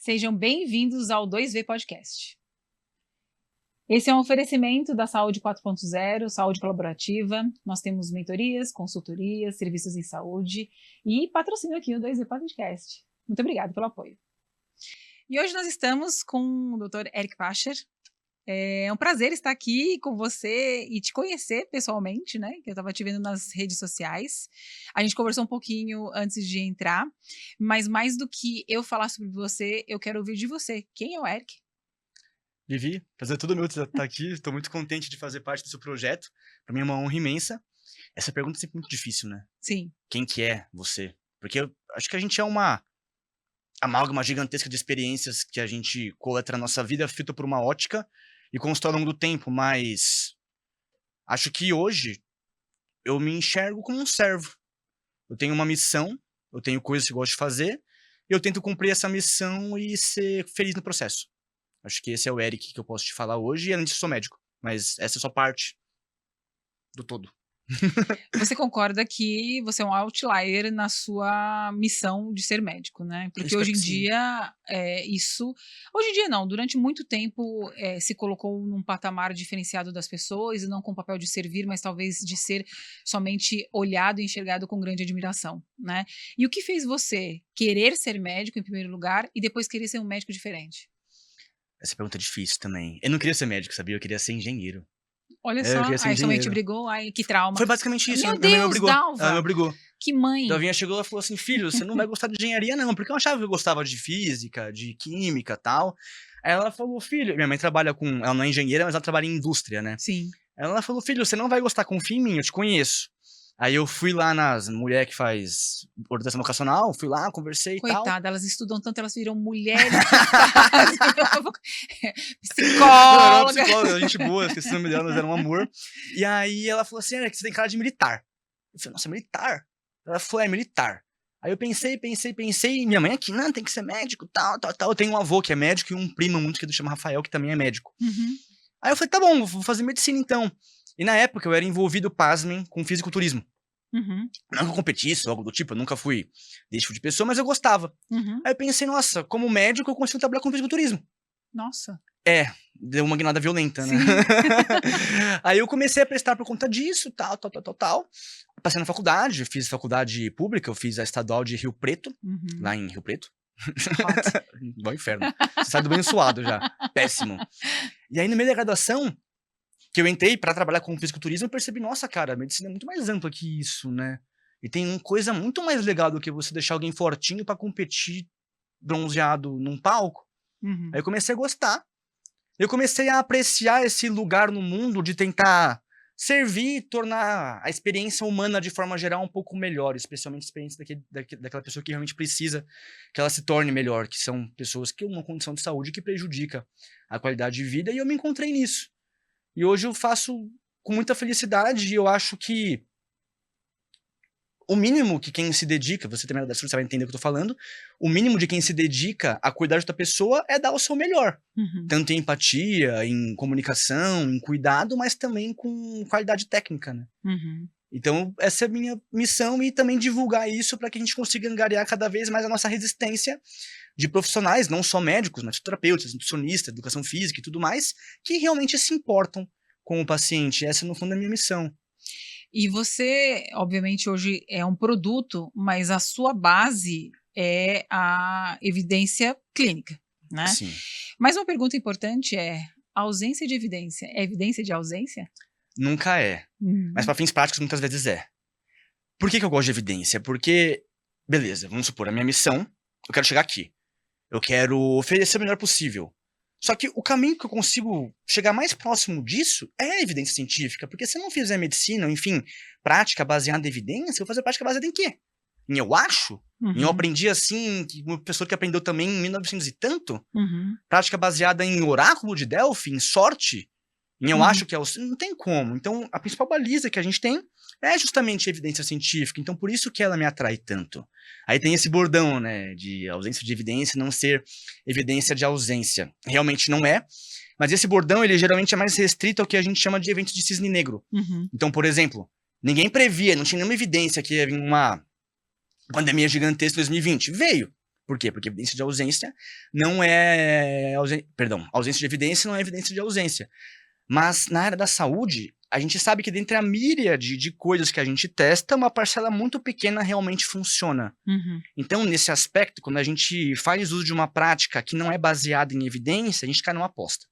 Sejam bem-vindos ao 2V Podcast. Esse é um oferecimento da Saúde 4.0, saúde colaborativa. Nós temos mentorias, consultorias, serviços em saúde e patrocínio aqui no 2V Podcast. Muito obrigada pelo apoio. E hoje nós estamos com o Dr. Eric Pacher. É um prazer estar aqui com você e te conhecer pessoalmente, né? Que eu estava te vendo nas redes sociais. A gente conversou um pouquinho antes de entrar, mas mais do que eu falar sobre você, eu quero ouvir de você. Quem é o Eric? Vivi, prazer todo meu estar aqui. Estou muito contente de fazer parte do seu projeto. Para mim é uma honra imensa. Essa pergunta é sempre muito difícil, né? Sim. Quem que é você? Porque eu acho que a gente é uma amálgama gigantesca de experiências que a gente coleta na nossa vida, feita por uma ótica e constrói ao longo do tempo, mas acho que hoje eu me enxergo como um servo. Eu tenho uma missão, eu tenho coisas que eu gosto de fazer, e eu tento cumprir essa missão e ser feliz no processo. Acho que esse é o Eric que eu posso te falar hoje, e além disso, sou médico. Mas essa é só parte do todo. Você concorda que você é um outlier na sua missão de ser médico, né? Porque hoje em dia, Hoje em dia não, durante muito tempo se colocou num patamar diferenciado das pessoas, e não com o papel de servir, mas talvez de ser somente olhado e enxergado com grande admiração, né? E o que fez você querer ser médico em primeiro lugar e depois querer ser um médico diferente? Essa pergunta é difícil também. Eu não queria ser médico, sabia? Eu queria ser engenheiro. Olha só, Eu queria ser aí sua mãe te engenheiro. brigou, ai que trauma. Foi basicamente isso. Meu Minha mãe me Deus, obrigou. Ela me Dalva, obrigou. que mãe. Dalvinha chegou e falou assim, filho, você não vai gostar de engenharia não, porque eu achava que eu gostava de física, de química e tal. Aí ela falou, filho, minha mãe trabalha com, ela não é engenheira, mas ela trabalha em indústria, né? Sim. Aí ela falou, filho, você não vai gostar, confia em mim, eu te conheço. Aí eu fui lá nas mulheres que faz orientação vocacional, fui lá, conversei e tal. Coitada, elas estudam tanto, elas viram mulheres que fazem psicóloga. Não, psicóloga, gente boa, esqueci o nome dela, mas era um amor. E aí ela falou assim, Eric, você tem cara de militar. Eu falei, nossa, militar? Ela falou, é militar. Aí eu pensei, e minha mãe aqui, não, tem que ser médico, tal. Eu tenho um avô que é médico e um primo muito querido, chama Rafael, que também é médico. Uhum. Aí eu falei, tá bom, vou fazer medicina então. E na época eu era envolvido, pasmem, com fisiculturismo. Uhum. Não que eu competisse ou algo do tipo, eu nunca fui desse tipo de pessoa, mas eu gostava. Uhum. Aí eu pensei, nossa, como médico eu consigo trabalhar com fisiculturismo. Nossa. Deu uma guinada violenta, né? Aí eu comecei a prestar por conta disso, tal. Passei na faculdade, fiz faculdade pública, eu fiz a estadual de Rio Preto, lá em Rio Preto. Vai ao inferno. Você sai do banho suado já. Péssimo. E aí no meio da graduação, que eu entrei pra trabalhar com fisiculturismo, eu percebi, nossa, cara, a medicina é muito mais ampla que isso, né? E tem uma coisa muito mais legal do que você deixar alguém fortinho pra competir bronzeado num palco. Aí eu comecei a gostar. Eu comecei a apreciar esse lugar no mundo de tentar servir, tornar a experiência humana de forma geral um pouco melhor, especialmente a experiência daquela pessoa que realmente precisa que ela se torne melhor, que são pessoas que têm uma condição de saúde que prejudica a qualidade de vida, e eu me encontrei nisso. E hoje eu faço com muita felicidade, e eu acho que o mínimo que quem se dedica, você também você vai entender o que eu tô falando, o mínimo de quem se dedica a cuidar de outra pessoa é dar o seu melhor. Tanto em empatia, em comunicação, em cuidado, mas também com qualidade técnica, né? Então, essa é a minha missão, e também divulgar isso para que a gente consiga angariar cada vez mais a nossa resistência de profissionais, não só médicos, mas terapeutas, nutricionistas, educação física e tudo mais, que realmente se importam com o paciente. Essa, no fundo, é a minha missão. E você, obviamente, hoje é um produto, mas a sua base é a evidência clínica, né? Sim. Mas uma pergunta importante é, ausência de evidência é evidência de ausência? Nunca é. Mas para fins práticos, muitas vezes é. Por que eu gosto de evidência? Porque, beleza, vamos supor, a minha missão, eu quero chegar aqui. Eu quero oferecer o melhor possível. Só que o caminho que eu consigo chegar mais próximo disso é a evidência científica. Porque se eu não fizer medicina, enfim, prática baseada em evidência, eu vou fazer prática baseada em quê? Em eu acho? Em eu aprendi assim, uma pessoa que aprendeu também em 1900 e tanto? Prática baseada em oráculo de Delphi, em sorte? Em eu acho que é o... Não tem como. Então, a principal baliza que a gente tem é justamente a evidência científica. Então, por isso que ela me atrai tanto. Aí tem esse bordão, né, de ausência de evidência não ser evidência de ausência. Realmente não é. Mas esse bordão, ele geralmente é mais restrito ao que a gente chama de eventos de cisne negro. Então, por exemplo, ninguém previa, não tinha nenhuma evidência que ia vir uma pandemia gigantesca em 2020. Veio. Por quê? Porque evidência de ausência não é... Perdão, ausência de evidência não é evidência de ausência. Mas na área da saúde, a gente sabe que dentre a míriade de coisas que a gente testa, uma parcela muito pequena realmente funciona. Então, nesse aspecto, quando a gente faz uso de uma prática que não é baseada em evidência, a gente cai numa aposta.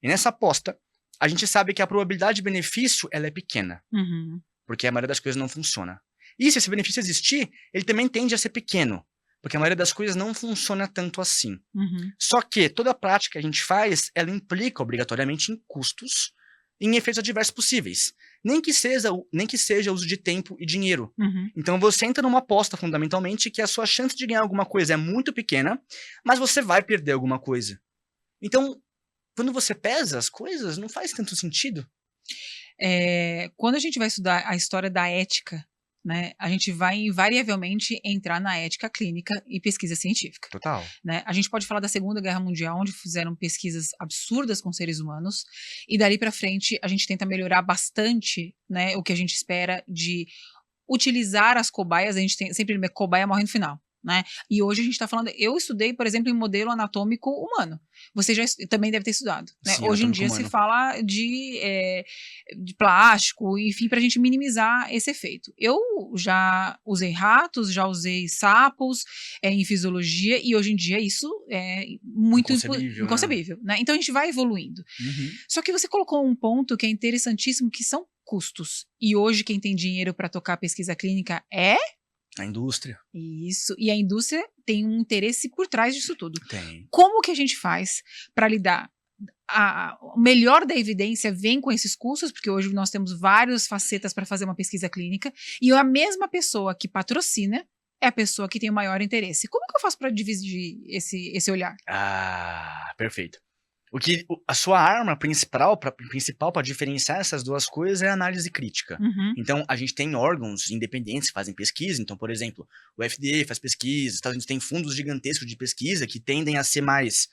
E nessa aposta, a gente sabe que a probabilidade de benefício ela é pequena. Porque a maioria das coisas não funciona. E se esse benefício existir, ele também tende a ser pequeno. Porque a maioria das coisas não funciona tanto assim. Só que toda prática que a gente faz, ela implica obrigatoriamente em custos e em efeitos adversos possíveis. Nem que seja uso de tempo e dinheiro. Então você entra numa aposta, fundamentalmente, que a sua chance de ganhar alguma coisa é muito pequena, mas você vai perder alguma coisa. Então, quando você pesa as coisas, não faz tanto sentido. Quando a gente vai estudar a história da ética, né, a gente vai invariavelmente entrar na ética clínica e pesquisa científica. Total. Né? A gente pode falar da Segunda Guerra Mundial, onde fizeram pesquisas absurdas com seres humanos, e dali para frente a gente tenta melhorar bastante, né, o que a gente espera de utilizar as cobaias. A gente tem sempre cobaia morre no final. Né? E hoje a gente está falando, eu estudei, por exemplo, em modelo anatômico humano. Você já também deve ter estudado. Né? Sim, hoje em dia humano. se fala de plástico, enfim, para a gente minimizar esse efeito. Eu já usei ratos, já usei sapos em fisiologia, e hoje em dia isso é muito inconcebível. Né? Então a gente vai evoluindo. Só que você colocou um ponto que é interessantíssimo, que são custos. E hoje quem tem dinheiro para tocar a pesquisa clínica é a indústria. Isso. E a indústria tem um interesse por trás disso tudo. Tem. Como que a gente faz para lidar? O melhor da evidência vem com esses custos, porque hoje nós temos várias facetas para fazer uma pesquisa clínica, e a mesma pessoa que patrocina é a pessoa que tem o maior interesse. Como que eu faço para dividir esse olhar? Perfeito. A sua arma principal para diferenciar essas duas coisas é a análise crítica. Então, a gente tem órgãos independentes que fazem pesquisa. Então, por exemplo, o FDA faz pesquisa, os Estados Unidos tem fundos gigantescos de pesquisa que tendem a ser mais,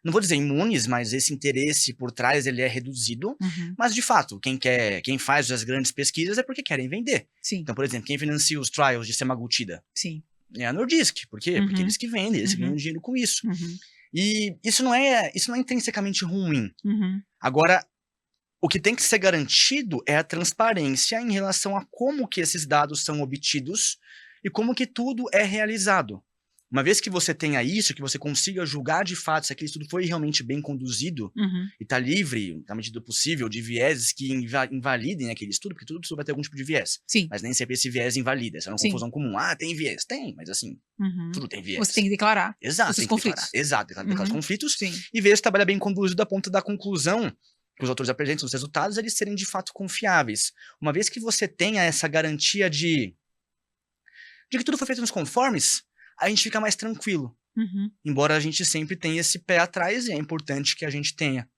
não vou dizer imunes, mas esse interesse por trás ele é reduzido. Mas, de fato, quem faz as grandes pesquisas é porque querem vender. Sim. Então, por exemplo, quem financia os trials de semaglutida? Sim. É a Nordisk. Por quê? Porque eles que vendem, eles ganham dinheiro com isso. E isso não é intrinsecamente ruim. Agora, o que tem que ser garantido é a transparência em relação a como que esses dados são obtidos e como que tudo é realizado. Uma vez que você tenha isso, que você consiga julgar de fato se aquele estudo foi realmente bem conduzido e está livre, na medida do possível, de vieses que invalidem aquele estudo, porque tudo vai ter algum tipo de viés. Sim. Mas nem sempre esse viés invalida. Essa é uma confusão comum. Tem viés? Tem, mas assim, tudo tem viés. Você tem que declarar. Exato, os conflitos. Exato, declarar os conflitos. Sim. E ver se trabalha bem conduzido a ponto da conclusão que os autores apresentam, os resultados, eles serem de fato confiáveis. Uma vez que você tenha essa garantia de que tudo foi feito nos conformes, a gente fica mais tranquilo. Embora a gente sempre tenha esse pé atrás, e é importante que a gente tenha.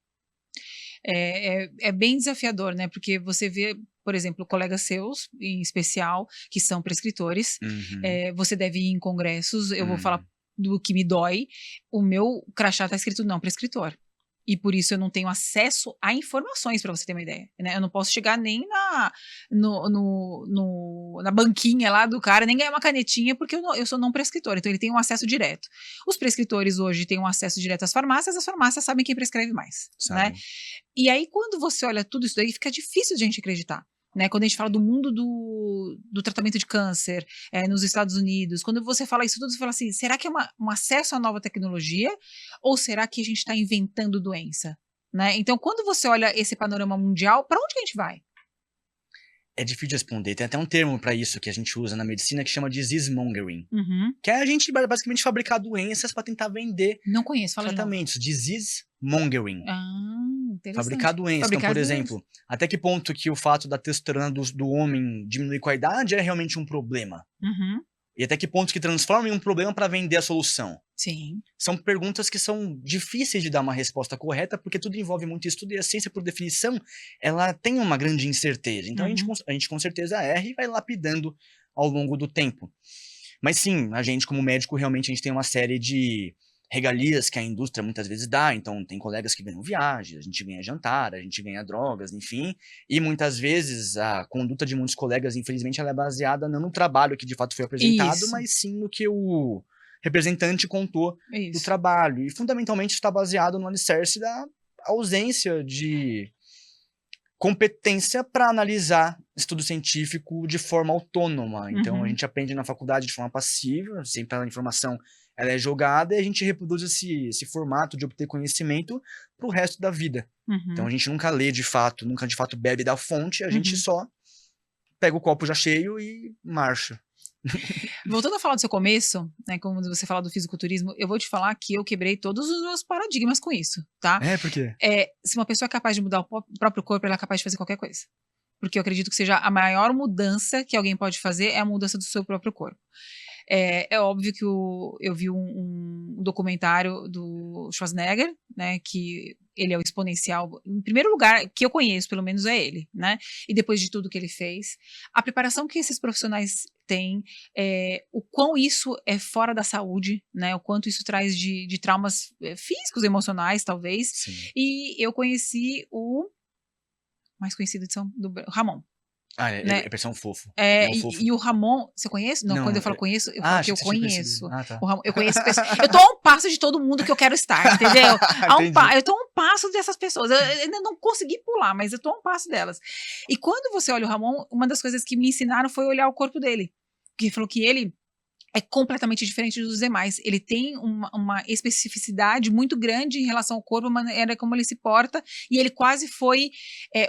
É bem desafiador, né? Porque você vê, por exemplo, colegas seus, em especial, que são prescritores, você deve ir em congressos, eu vou falar do que me dói, o meu crachá está escrito não prescritor. E por isso eu não tenho acesso a informações, para você ter uma ideia. Né? Eu não posso chegar nem na banquinha lá do cara, nem ganhar uma canetinha, porque eu sou não prescritor. Então ele tem um acesso direto. Os prescritores hoje têm um acesso direto às farmácias, as farmácias sabem quem prescreve mais. Né? E aí, quando você olha tudo isso daí, fica difícil de a gente acreditar. Né, quando a gente fala do mundo do tratamento de câncer nos Estados Unidos, quando você fala isso tudo, você fala assim, será que é um acesso à nova tecnologia ou será que a gente está inventando doença? Né? Então, quando você olha esse panorama mundial, para onde que a gente vai? É difícil de responder. Tem até um termo para isso que a gente usa na medicina que chama de disease mongering. Que é a gente basicamente fabricar doenças para tentar vender tratamentos. Disease mongering. Fabricar doenças. Então, por exemplo, até que ponto que o fato da testosterona do homem diminuir com a idade é realmente um problema? E até que ponto que transforma em um problema para vender a solução? Sim. São perguntas que são difíceis de dar uma resposta correta, porque tudo envolve muito estudo e a ciência, por definição, ela tem uma grande incerteza. Então, a gente com certeza erra e vai lapidando ao longo do tempo. Mas sim, a gente como médico, realmente a gente tem uma série de regalias que a indústria muitas vezes dá. Então, tem colegas que ganham viagens, a gente ganha jantar, a gente ganha drogas, enfim. E muitas vezes a conduta de muitos colegas, infelizmente, ela é baseada não no trabalho que de fato foi apresentado, mas sim no que o representante contou do trabalho. E, fundamentalmente, está baseado no alicerce da ausência de competência para analisar estudo científico de forma autônoma. Então, a gente aprende na faculdade de forma passiva, sempre a informação ela é jogada, e a gente reproduz esse formato de obter conhecimento para o resto da vida. Então, a gente nunca lê de fato, nunca de fato bebe da fonte, a gente só pega o copo já cheio e marcha. Voltando a falar do seu começo, né, como você fala do fisiculturismo, eu vou te falar que eu quebrei todos os meus paradigmas com isso, tá? Por quê? Se uma pessoa é capaz de mudar o próprio corpo, ela é capaz de fazer qualquer coisa. Porque eu acredito que seja a maior mudança que alguém pode fazer é a mudança do seu próprio corpo. É óbvio que eu vi um documentário do Schwarzenegger, né, que ele é o exponencial, em primeiro lugar, que eu conheço, pelo menos é ele, né, e depois de tudo que ele fez, a preparação que esses profissionais têm, o quão isso é fora da saúde, né, o quanto isso traz de traumas físicos, emocionais, talvez. Sim. E eu conheci o mais conhecido do Ramon. Né? É versão fofo. E o Ramon, você conhece? Não, quando eu falo conheço, eu falo que eu conheço. Tá. O Ramon, eu conheço pessoas. Eu tô a um passo de todo mundo que eu quero estar, entendeu? Eu tô a um passo dessas pessoas. Eu ainda não consegui pular, mas eu tô a um passo delas. E quando você olha o Ramon, uma das coisas que me ensinaram foi olhar o corpo dele. Porque ele falou que ele é completamente diferente dos demais. Ele tem uma especificidade muito grande em relação ao corpo, a maneira como ele se porta, e ele quase foi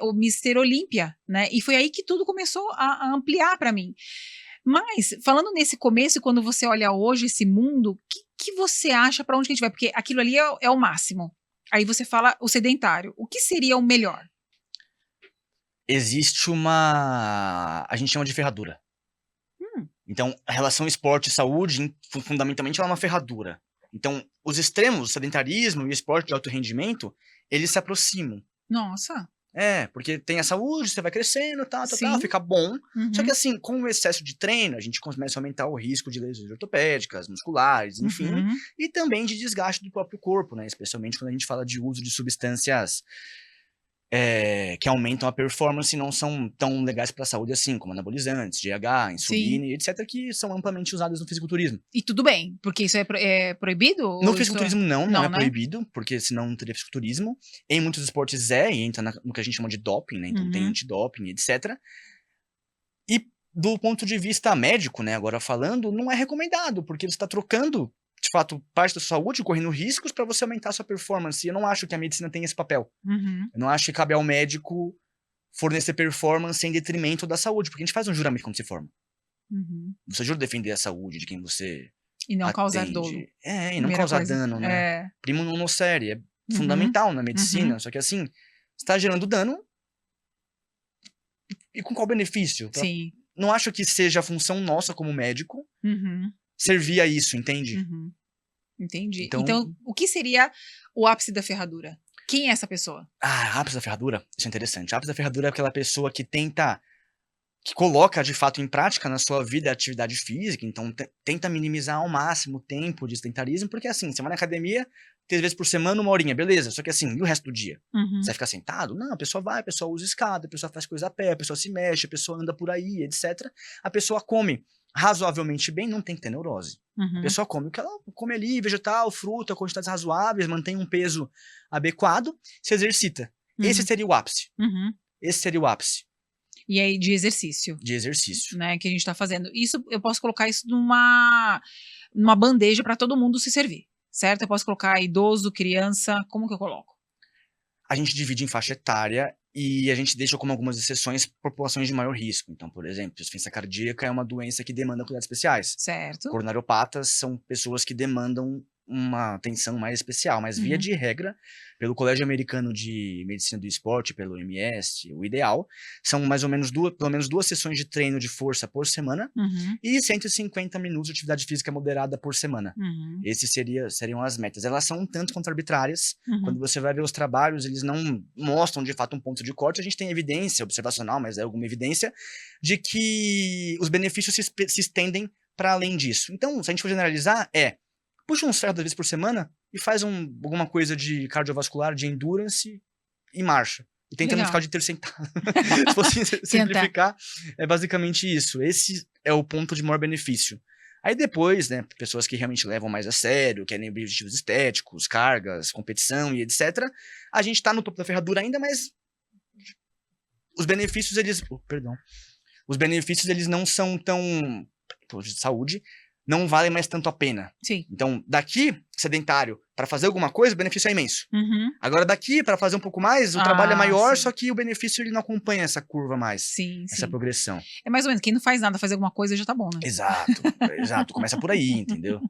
o Mr. Olímpia, né? E foi aí que tudo começou a ampliar para mim. Mas, falando nesse começo, quando você olha hoje esse mundo, o que você acha, para onde que a gente vai? Porque aquilo ali é o máximo. Aí você fala o sedentário. O que seria o melhor? Existe a gente chama de ferradura. Então, a relação esporte e saúde, fundamentalmente, ela é uma ferradura. Então, os extremos, o sedentarismo e o esporte de alto rendimento, eles se aproximam. Nossa! Porque tem a saúde, você vai crescendo, tal, fica bom. Só que assim, com o excesso de treino, a gente começa a aumentar o risco de lesões ortopédicas, musculares, enfim. E também de desgaste do próprio corpo, né? Especialmente quando a gente fala de uso de substâncias que aumentam a performance e não são tão legais para a saúde assim, como anabolizantes, GH, insulina, etc., que são amplamente usados no fisiculturismo. E tudo bem, porque isso é proibido? No fisiculturismo não é né? proibido, porque senão não teria fisiculturismo. Em muitos esportes e entra no que a gente chama de doping, né? Então tem antidoping, etc. E do ponto de vista médico, né, agora falando, não é recomendado, porque você está trocando de fato, parte da sua saúde, correndo riscos para você aumentar a sua performance. E eu não acho que a medicina tenha esse papel. Eu não acho que cabe ao médico fornecer performance em detrimento da saúde, porque a gente faz um juramento quando se forma. Você jura defender a saúde de quem você e não atende. Causar dolo. E não causar dano, né? Primo non nocere, é fundamental na medicina. Só que assim, você está gerando dano e com qual benefício? Sim. Não acho que seja a função nossa como médico servir a isso, entende? Entendi. Então, o que seria o ápice da ferradura? Quem é essa pessoa? Ápice da ferradura? Isso é interessante. Ápice da ferradura é aquela pessoa que coloca de fato em prática na sua vida a atividade física, então tenta minimizar ao máximo o tempo de sedentarismo, porque assim, você vai na academia 3 vezes por semana, 1 horinha, beleza, só que assim, e o resto do dia? Você vai ficar sentado? Não, a pessoa vai, a pessoa usa escada, a pessoa faz coisa a pé, a pessoa se mexe, a pessoa anda por aí, etc. A pessoa come razoavelmente bem, não tem que ter neurose. A pessoa come o que ela come ali, vegetal, fruta, quantidades razoáveis, mantém um peso adequado, se exercita. Esse seria o ápice. Esse seria o ápice. E aí, de exercício. De exercício. Né, que a gente tá fazendo. Isso, eu posso colocar isso numa bandeja para todo mundo se servir, certo? Eu posso colocar idoso, criança, como que eu coloco? A gente divide em faixa etária e a gente deixa como algumas exceções populações de maior risco. Então, por exemplo, insuficiência cardíaca é uma doença que demanda cuidados especiais. Certo. Coronariopatas são pessoas que demandam uma atenção mais especial, mas via de regra, pelo Colégio Americano de Medicina do Esporte, pelo OMS, o ideal, são mais ou menos pelo menos 2 sessões de treino de força por semana e 150 minutos de atividade física moderada por semana. Esses seriam as metas. Elas são um tanto quanto arbitrárias. Quando você vai ver os trabalhos, eles não mostram de fato um ponto de corte. A gente tem evidência observacional, mas é alguma evidência de que os benefícios se estendem para além disso. Então, se a gente for generalizar, puxa uns ferros 2 vezes por semana e faz alguma coisa de cardiovascular, de endurance e marcha. E tenta não ficar de ter sentado. Se fosse simplificar, é basicamente isso. Esse é o ponto de maior benefício. Aí depois, né, pessoas que realmente levam mais a sério, querem objetivos estéticos, cargas, competição e etc. A gente tá no topo da ferradura ainda, mas os benefícios, os benefícios, eles não são tão, de saúde, não valem mais tanto a pena. Sim. Então, daqui, sedentário, para fazer alguma coisa, o benefício é imenso. Agora, daqui, para fazer um pouco mais, o trabalho é maior, só que o benefício ele não acompanha essa curva mais, essa progressão. É mais ou menos, quem não faz nada, fazer alguma coisa já tá bom, né? Exato. Começa por aí, entendeu?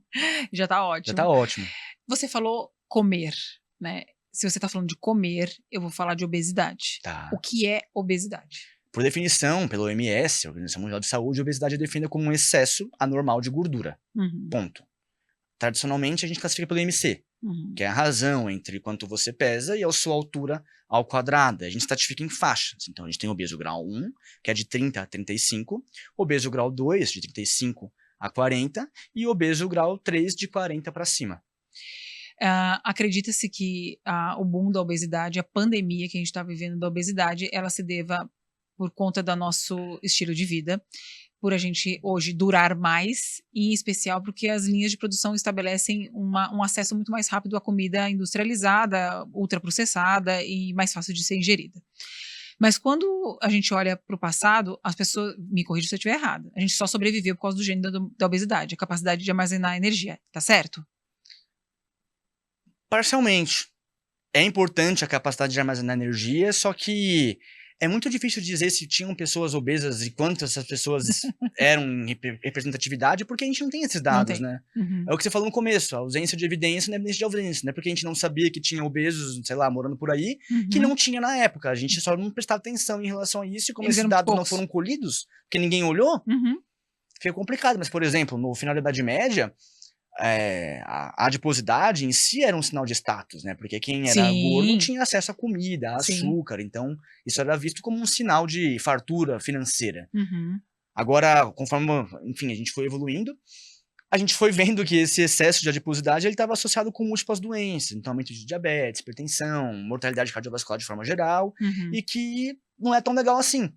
Já tá ótimo. Já tá ótimo. Você falou comer, né? Se você tá falando de comer, eu vou falar de obesidade. Tá. O que é obesidade? Por definição, pela OMS, a Organização Mundial de Saúde, a obesidade é definida como um excesso anormal de gordura. Ponto. Tradicionalmente, a gente classifica pelo IMC, que é a razão entre quanto você pesa e a sua altura ao quadrado. A gente estratifica em faixas. Então, a gente tem obeso grau 1, que é de 30 a 35, obeso grau 2, de 35 a 40, e obeso grau 3, de 40 para cima. Acredita-se que o boom da obesidade, a pandemia que a gente está vivendo da obesidade, ela se deva por conta do nosso estilo de vida, por a gente hoje durar mais, e em especial porque as linhas de produção estabelecem um acesso muito mais rápido à comida industrializada, ultraprocessada e mais fácil de ser ingerida. Mas quando a gente olha para o passado, as pessoas, me corrija se eu estiver errada, a gente só sobreviveu por causa do gene da obesidade, a capacidade de armazenar energia, tá certo? Parcialmente. É importante a capacidade de armazenar energia, só que é muito difícil dizer se tinham pessoas obesas e quantas essas pessoas eram em representatividade, porque a gente não tem esses dados, né? É o que você falou no começo, a ausência de evidência não é evidência de ausência, não é porque a gente não sabia que tinha obesos, sei lá, morando por aí, que não tinha na época. A gente só não prestava atenção em relação a isso, e como esses dados não foram colhidos, porque ninguém olhou, fica complicado. Mas, por exemplo, no final da Idade Média, a adiposidade em si era um sinal de status, né? Porque quem era gordo tinha acesso a comida, a açúcar, então isso era visto como um sinal de fartura financeira. Agora, conforme, enfim, a gente foi evoluindo, a gente foi vendo que esse excesso de adiposidade ele estava associado com múltiplas doenças, então aumento de diabetes, hipertensão, mortalidade cardiovascular de forma geral, e que não é tão legal assim.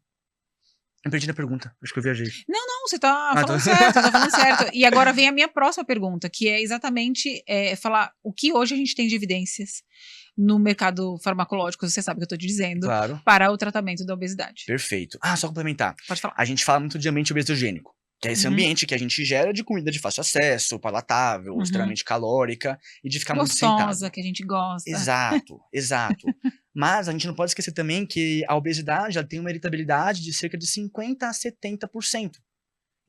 Eu perdi a pergunta, acho que eu viajei. Não, você tá falando certo, tá falando certo. E agora vem a minha próxima pergunta, que é exatamente falar o que hoje a gente tem de evidências no mercado farmacológico, você sabe o que eu tô te dizendo, para o tratamento da obesidade. Perfeito. Só complementar. Pode falar. A gente fala muito de ambiente obesogênico, que é esse ambiente que a gente gera de comida de fácil acesso, palatável, extremamente calórica e de ficar muito sentado. Gostosa, que a gente gosta. Exato. Mas a gente não pode esquecer também que a obesidade ela tem uma heritabilidade de cerca de 50% a 70%.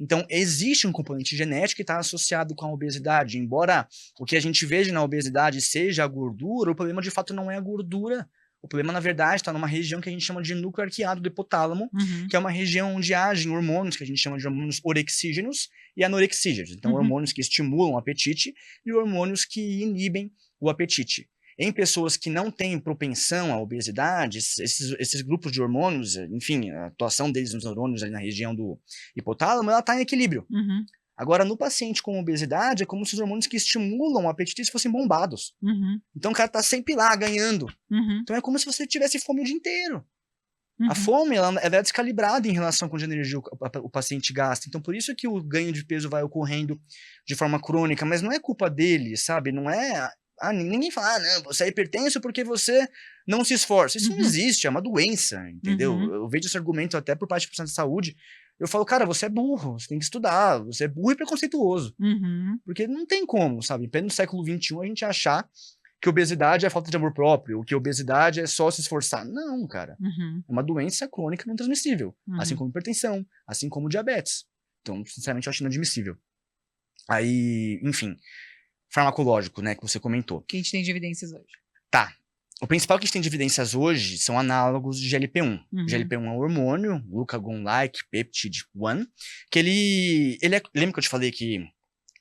Então, existe um componente genético que está associado com a obesidade. Embora o que a gente veja na obesidade seja a gordura, o problema de fato não é a gordura. O problema, na verdade, está numa região que a gente chama de núcleo arqueado do hipotálamo, que é uma região onde agem hormônios que a gente chama de hormônios orexígenos e anorexígenos. Então, hormônios que estimulam o apetite e hormônios que inibem o apetite. Em pessoas que não têm propensão à obesidade, esses grupos de hormônios, enfim, a atuação deles nos neurônios ali na região do hipotálamo, ela está em equilíbrio. Agora, no paciente com obesidade, é como se os hormônios que estimulam o apetite fossem bombados. Então, o cara está sempre lá, ganhando. Então, é como se você tivesse fome o dia inteiro. A fome, ela é descalibrada em relação a quanto de energia o paciente gasta. Então, por isso que o ganho de peso vai ocorrendo de forma crônica, mas não é culpa dele, sabe? Não é... ninguém fala, não, você é hipertenso porque você não se esforça. Isso não existe, é uma doença, entendeu? Eu vejo esse argumento até por parte do profissional de saúde. Eu falo, cara, você é burro, você tem que estudar, você é burro e preconceituoso. Porque não tem como, sabe? Em pleno século XXI, a gente achar que obesidade é falta de amor próprio, ou que obesidade é só se esforçar. Não, cara. É uma doença crônica não transmissível, assim como hipertensão, assim como diabetes. Então, sinceramente, eu acho inadmissível. Aí, enfim... farmacológico, né, que você comentou. O que a gente tem de evidências hoje? Tá. O principal que a gente tem de evidências hoje são análogos de GLP-1. GLP-1 é um hormônio, glucagon-like peptide 1, que ele é... Lembra que eu te falei que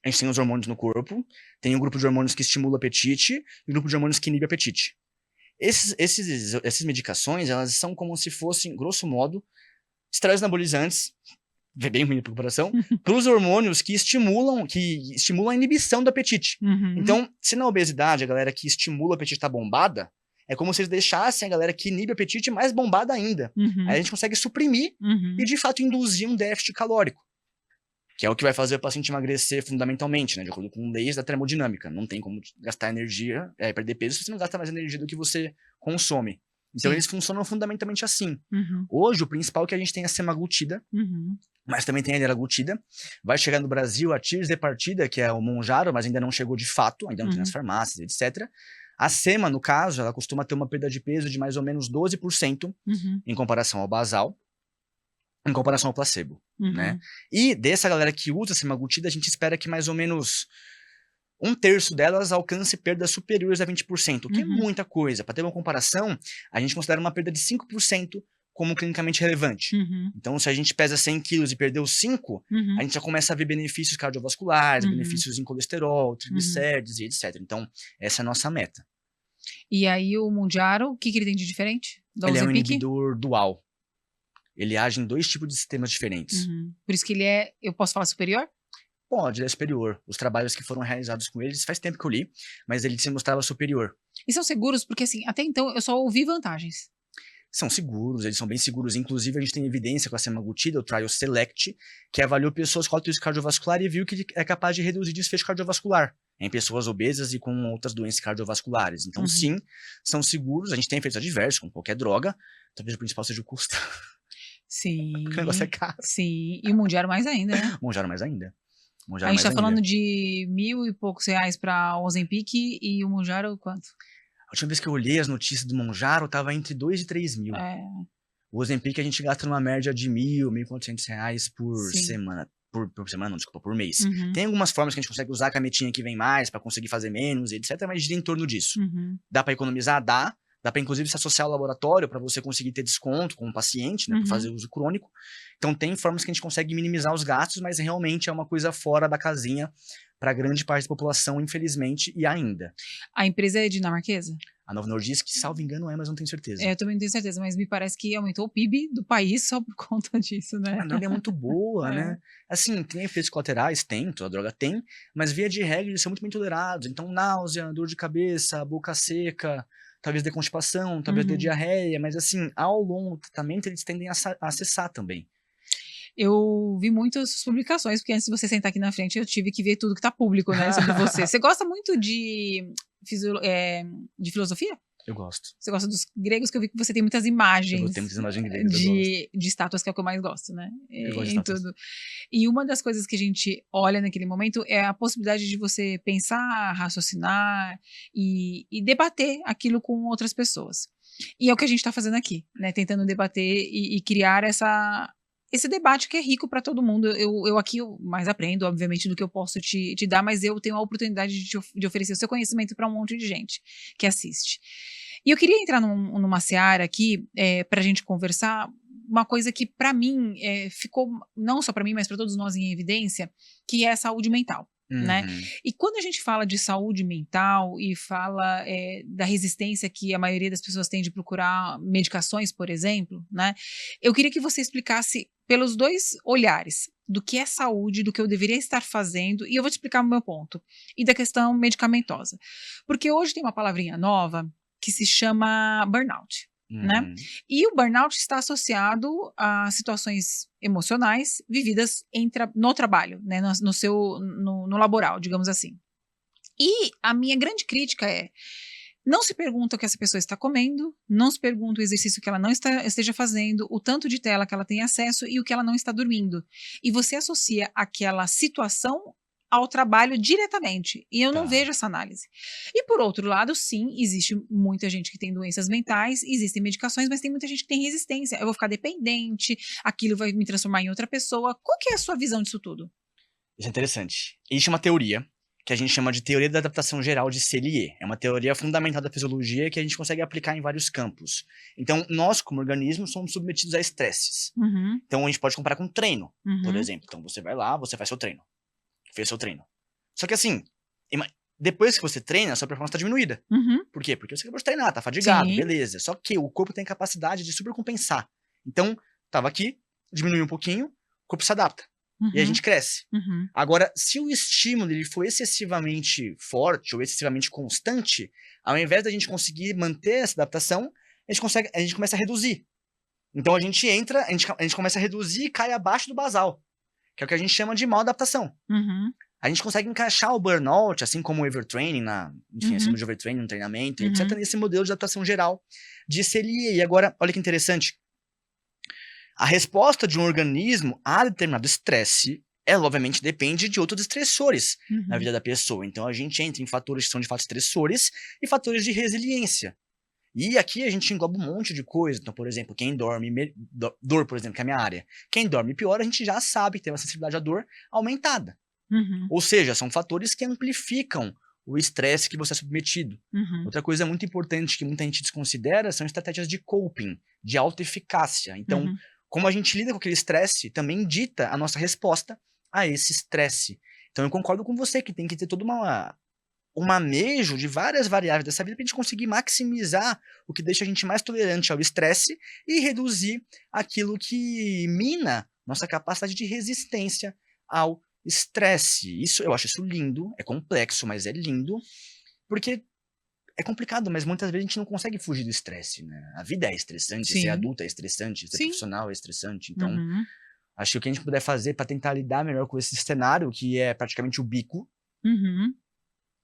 a gente tem os hormônios no corpo, tem um grupo de hormônios que estimula o apetite e um grupo de hormônios que inibe o apetite. Essas medicações, elas são como se fossem, grosso modo, esteroides anabolizantes, bem ruim para comparação, para os hormônios que estimulam a inibição do apetite. Então, se na obesidade a galera que estimula o apetite está bombada, é como se eles deixassem a galera que inibe o apetite mais bombada ainda. Aí a gente consegue suprimir e, de fato, induzir um déficit calórico. Que é o que vai fazer o paciente emagrecer fundamentalmente, né? De acordo com leis da termodinâmica. Não tem como gastar energia, perder peso se você não gasta mais energia do que você consome. Então, eles funcionam fundamentalmente assim. Hoje, o principal é que a gente tem a semaglutida, mas também tem a liraglutida. Vai chegar no Brasil a tirzepatida, que é o Mounjaro, mas ainda não chegou de fato, ainda não tem nas farmácias, etc. A sema, no caso, ela costuma ter uma perda de peso de mais ou menos 12% em comparação ao basal, em comparação ao placebo, né? E dessa galera que usa a semaglutida, a gente espera que mais ou menos 1/3 delas alcance perdas superiores a 20%, o que é muita coisa. Para ter uma comparação, a gente considera uma perda de 5% como clinicamente relevante. Então, se a gente pesa 100 quilos e perdeu 5, a gente já começa a ver benefícios cardiovasculares, benefícios em colesterol, triglicérides e etc. Então, essa é a nossa meta. E aí o Mounjaro, o que ele tem de diferente? Ele é um inibidor dual. Ele age em 2 tipos de sistemas diferentes. Por isso que ele é, eu posso falar superior? Pode, ele é superior. Os trabalhos que foram realizados com eles, faz tempo que eu li, mas ele se mostrava superior. E são seguros? Porque assim, até então eu só ouvi vantagens. São seguros, eles são bem seguros. Inclusive, a gente tem evidência com a semaglutida, o Trial Select, que avaliou pessoas com alto risco cardiovascular e viu que é capaz de reduzir desfecho cardiovascular em pessoas obesas e com outras doenças cardiovasculares. Então, sim, são seguros. A gente tem efeitos adversos, como qualquer droga. Talvez o principal seja o custo. Sim. O negócio é caro. Sim. E o Mounjaro mais ainda, né? Mounjaro mais ainda. A gente tá falando de R$1.000 e poucos pra Ozempic e o Mounjaro quanto? A última vez que eu olhei as notícias do Mounjaro, tava entre 2 e 3 mil. O Ozempic a gente gasta numa média de R$1.000, R$1.400 por semana. Por semana não, desculpa, por mês. Tem algumas formas que a gente consegue usar a cametinha que vem mais pra conseguir fazer menos, etc, mas gira em torno disso. Dá pra economizar? Dá. Dá para, inclusive, se associar ao laboratório para você conseguir ter desconto com o paciente, né, para fazer uso crônico. Então, tem formas que a gente consegue minimizar os gastos, mas realmente é uma coisa fora da casinha para grande parte da população, infelizmente, e ainda. A empresa é dinamarquesa? A Novo Nordisk, salvo engano, mas não tenho certeza. Eu também não tenho certeza, mas me parece que aumentou o PIB do país só por conta disso, né? A droga é muito boa, né? Assim, tem efeitos colaterais? Tem, toda droga tem, mas via de regra eles são muito bem tolerados. Então, náusea, dor de cabeça, boca seca, talvez dê constipação, talvez dê diarreia, mas assim, ao longo do tratamento eles tendem a acessar também. Eu vi muitas publicações, porque antes de você sentar aqui na frente eu tive que ver tudo que tá público, né, sobre você. Você gosta muito de filosofia? Eu gosto. Você gosta dos gregos, que eu vi que você tem muitas imagens. Eu tenho muitas imagens gregas, de estátuas, que é o que eu mais gosto, né? Eu gosto de estátuas. Tudo. E uma das coisas que a gente olha naquele momento é a possibilidade de você pensar, raciocinar e debater aquilo com outras pessoas. E é o que a gente está fazendo aqui, né? Tentando debater e criar esse debate que é rico para todo mundo. Eu aqui mais aprendo, obviamente, do que eu posso te dar, mas eu tenho a oportunidade de oferecer o seu conhecimento para um monte de gente que assiste. E eu queria entrar numa seara aqui para a gente conversar uma coisa que para mim ficou, não só para mim, mas para todos nós em evidência, que é a saúde mental. Né? E quando a gente fala de saúde mental e fala da resistência que a maioria das pessoas tem de procurar medicações, por exemplo, né? Eu queria que você explicasse pelos dois olhares do que é saúde, do que eu deveria estar fazendo, e eu vou te explicar o meu ponto, e da questão medicamentosa. Porque hoje tem uma palavrinha nova que se chama burnout. Né? E o burnout está associado a situações emocionais vividas no trabalho, né? no laboral, digamos assim. E a minha grande crítica é: não se pergunta o que essa pessoa está comendo, não se pergunta o exercício que ela não esteja fazendo, o tanto de tela que ela tem acesso e o que ela não está dormindo. E você associa aquela situação ao trabalho diretamente, e eu não vejo essa análise. E por outro lado, sim, existe muita gente que tem doenças mentais, existem medicações, mas tem muita gente que tem resistência. Eu vou ficar dependente, aquilo vai me transformar em outra pessoa. Qual que é a sua visão disso tudo? Isso é interessante. Existe uma teoria que a gente chama de teoria da adaptação geral de Selye. É uma teoria fundamental da fisiologia que a gente consegue aplicar em vários campos. Então, nós, como organismo, somos submetidos a estresses. Então, a gente pode comparar com treino, por exemplo. Então, você vai lá, você faz seu treino. Fez seu treino. Só que assim, depois que você treina, a sua performance tá diminuída. Por quê? Porque você acabou de treinar, tá fadigado, beleza. Só que o corpo tem capacidade de supercompensar. Então, tava aqui, diminui um pouquinho, o corpo se adapta. E a gente cresce. Agora, se o estímulo ele for excessivamente forte ou excessivamente constante, ao invés da gente conseguir manter essa adaptação, a gente começa a reduzir. Então a gente começa a reduzir e cai abaixo do basal. que é o que a gente chama de mal adaptação. A gente consegue encaixar o burnout, assim como o overtraining, enfim, acima de overtraining no treinamento, etc., nesse modelo de adaptação geral de CLIE. E agora, olha que interessante, a resposta de um organismo a determinado estresse, ela obviamente depende de outros estressores na vida da pessoa. Então a gente entra em fatores que são de fato estressores e fatores de resiliência. E aqui a gente engloba um monte de coisa. Então, por exemplo, quem dorme... Dor, por exemplo, que é a minha área. Quem dorme pior, a gente já sabe que tem uma sensibilidade à dor aumentada. Ou seja, são fatores que amplificam o estresse que você é submetido. Outra coisa muito importante que muita gente desconsidera são estratégias de coping, de autoeficácia. Então, como a gente lida com aquele estresse, também dita a nossa resposta a esse estresse. Então, eu concordo com você que tem que ter todo um manejo de várias variáveis dessa vida para a gente conseguir maximizar o que deixa a gente mais tolerante ao estresse e reduzir aquilo que mina nossa capacidade de resistência ao estresse. Eu acho isso lindo, é complexo, mas é lindo, porque é complicado, mas muitas vezes a gente não consegue fugir do estresse, né? A vida é estressante, ser adulto é estressante, ser profissional é estressante, então acho que o que a gente puder fazer para tentar lidar melhor com esse cenário, que é praticamente o bico,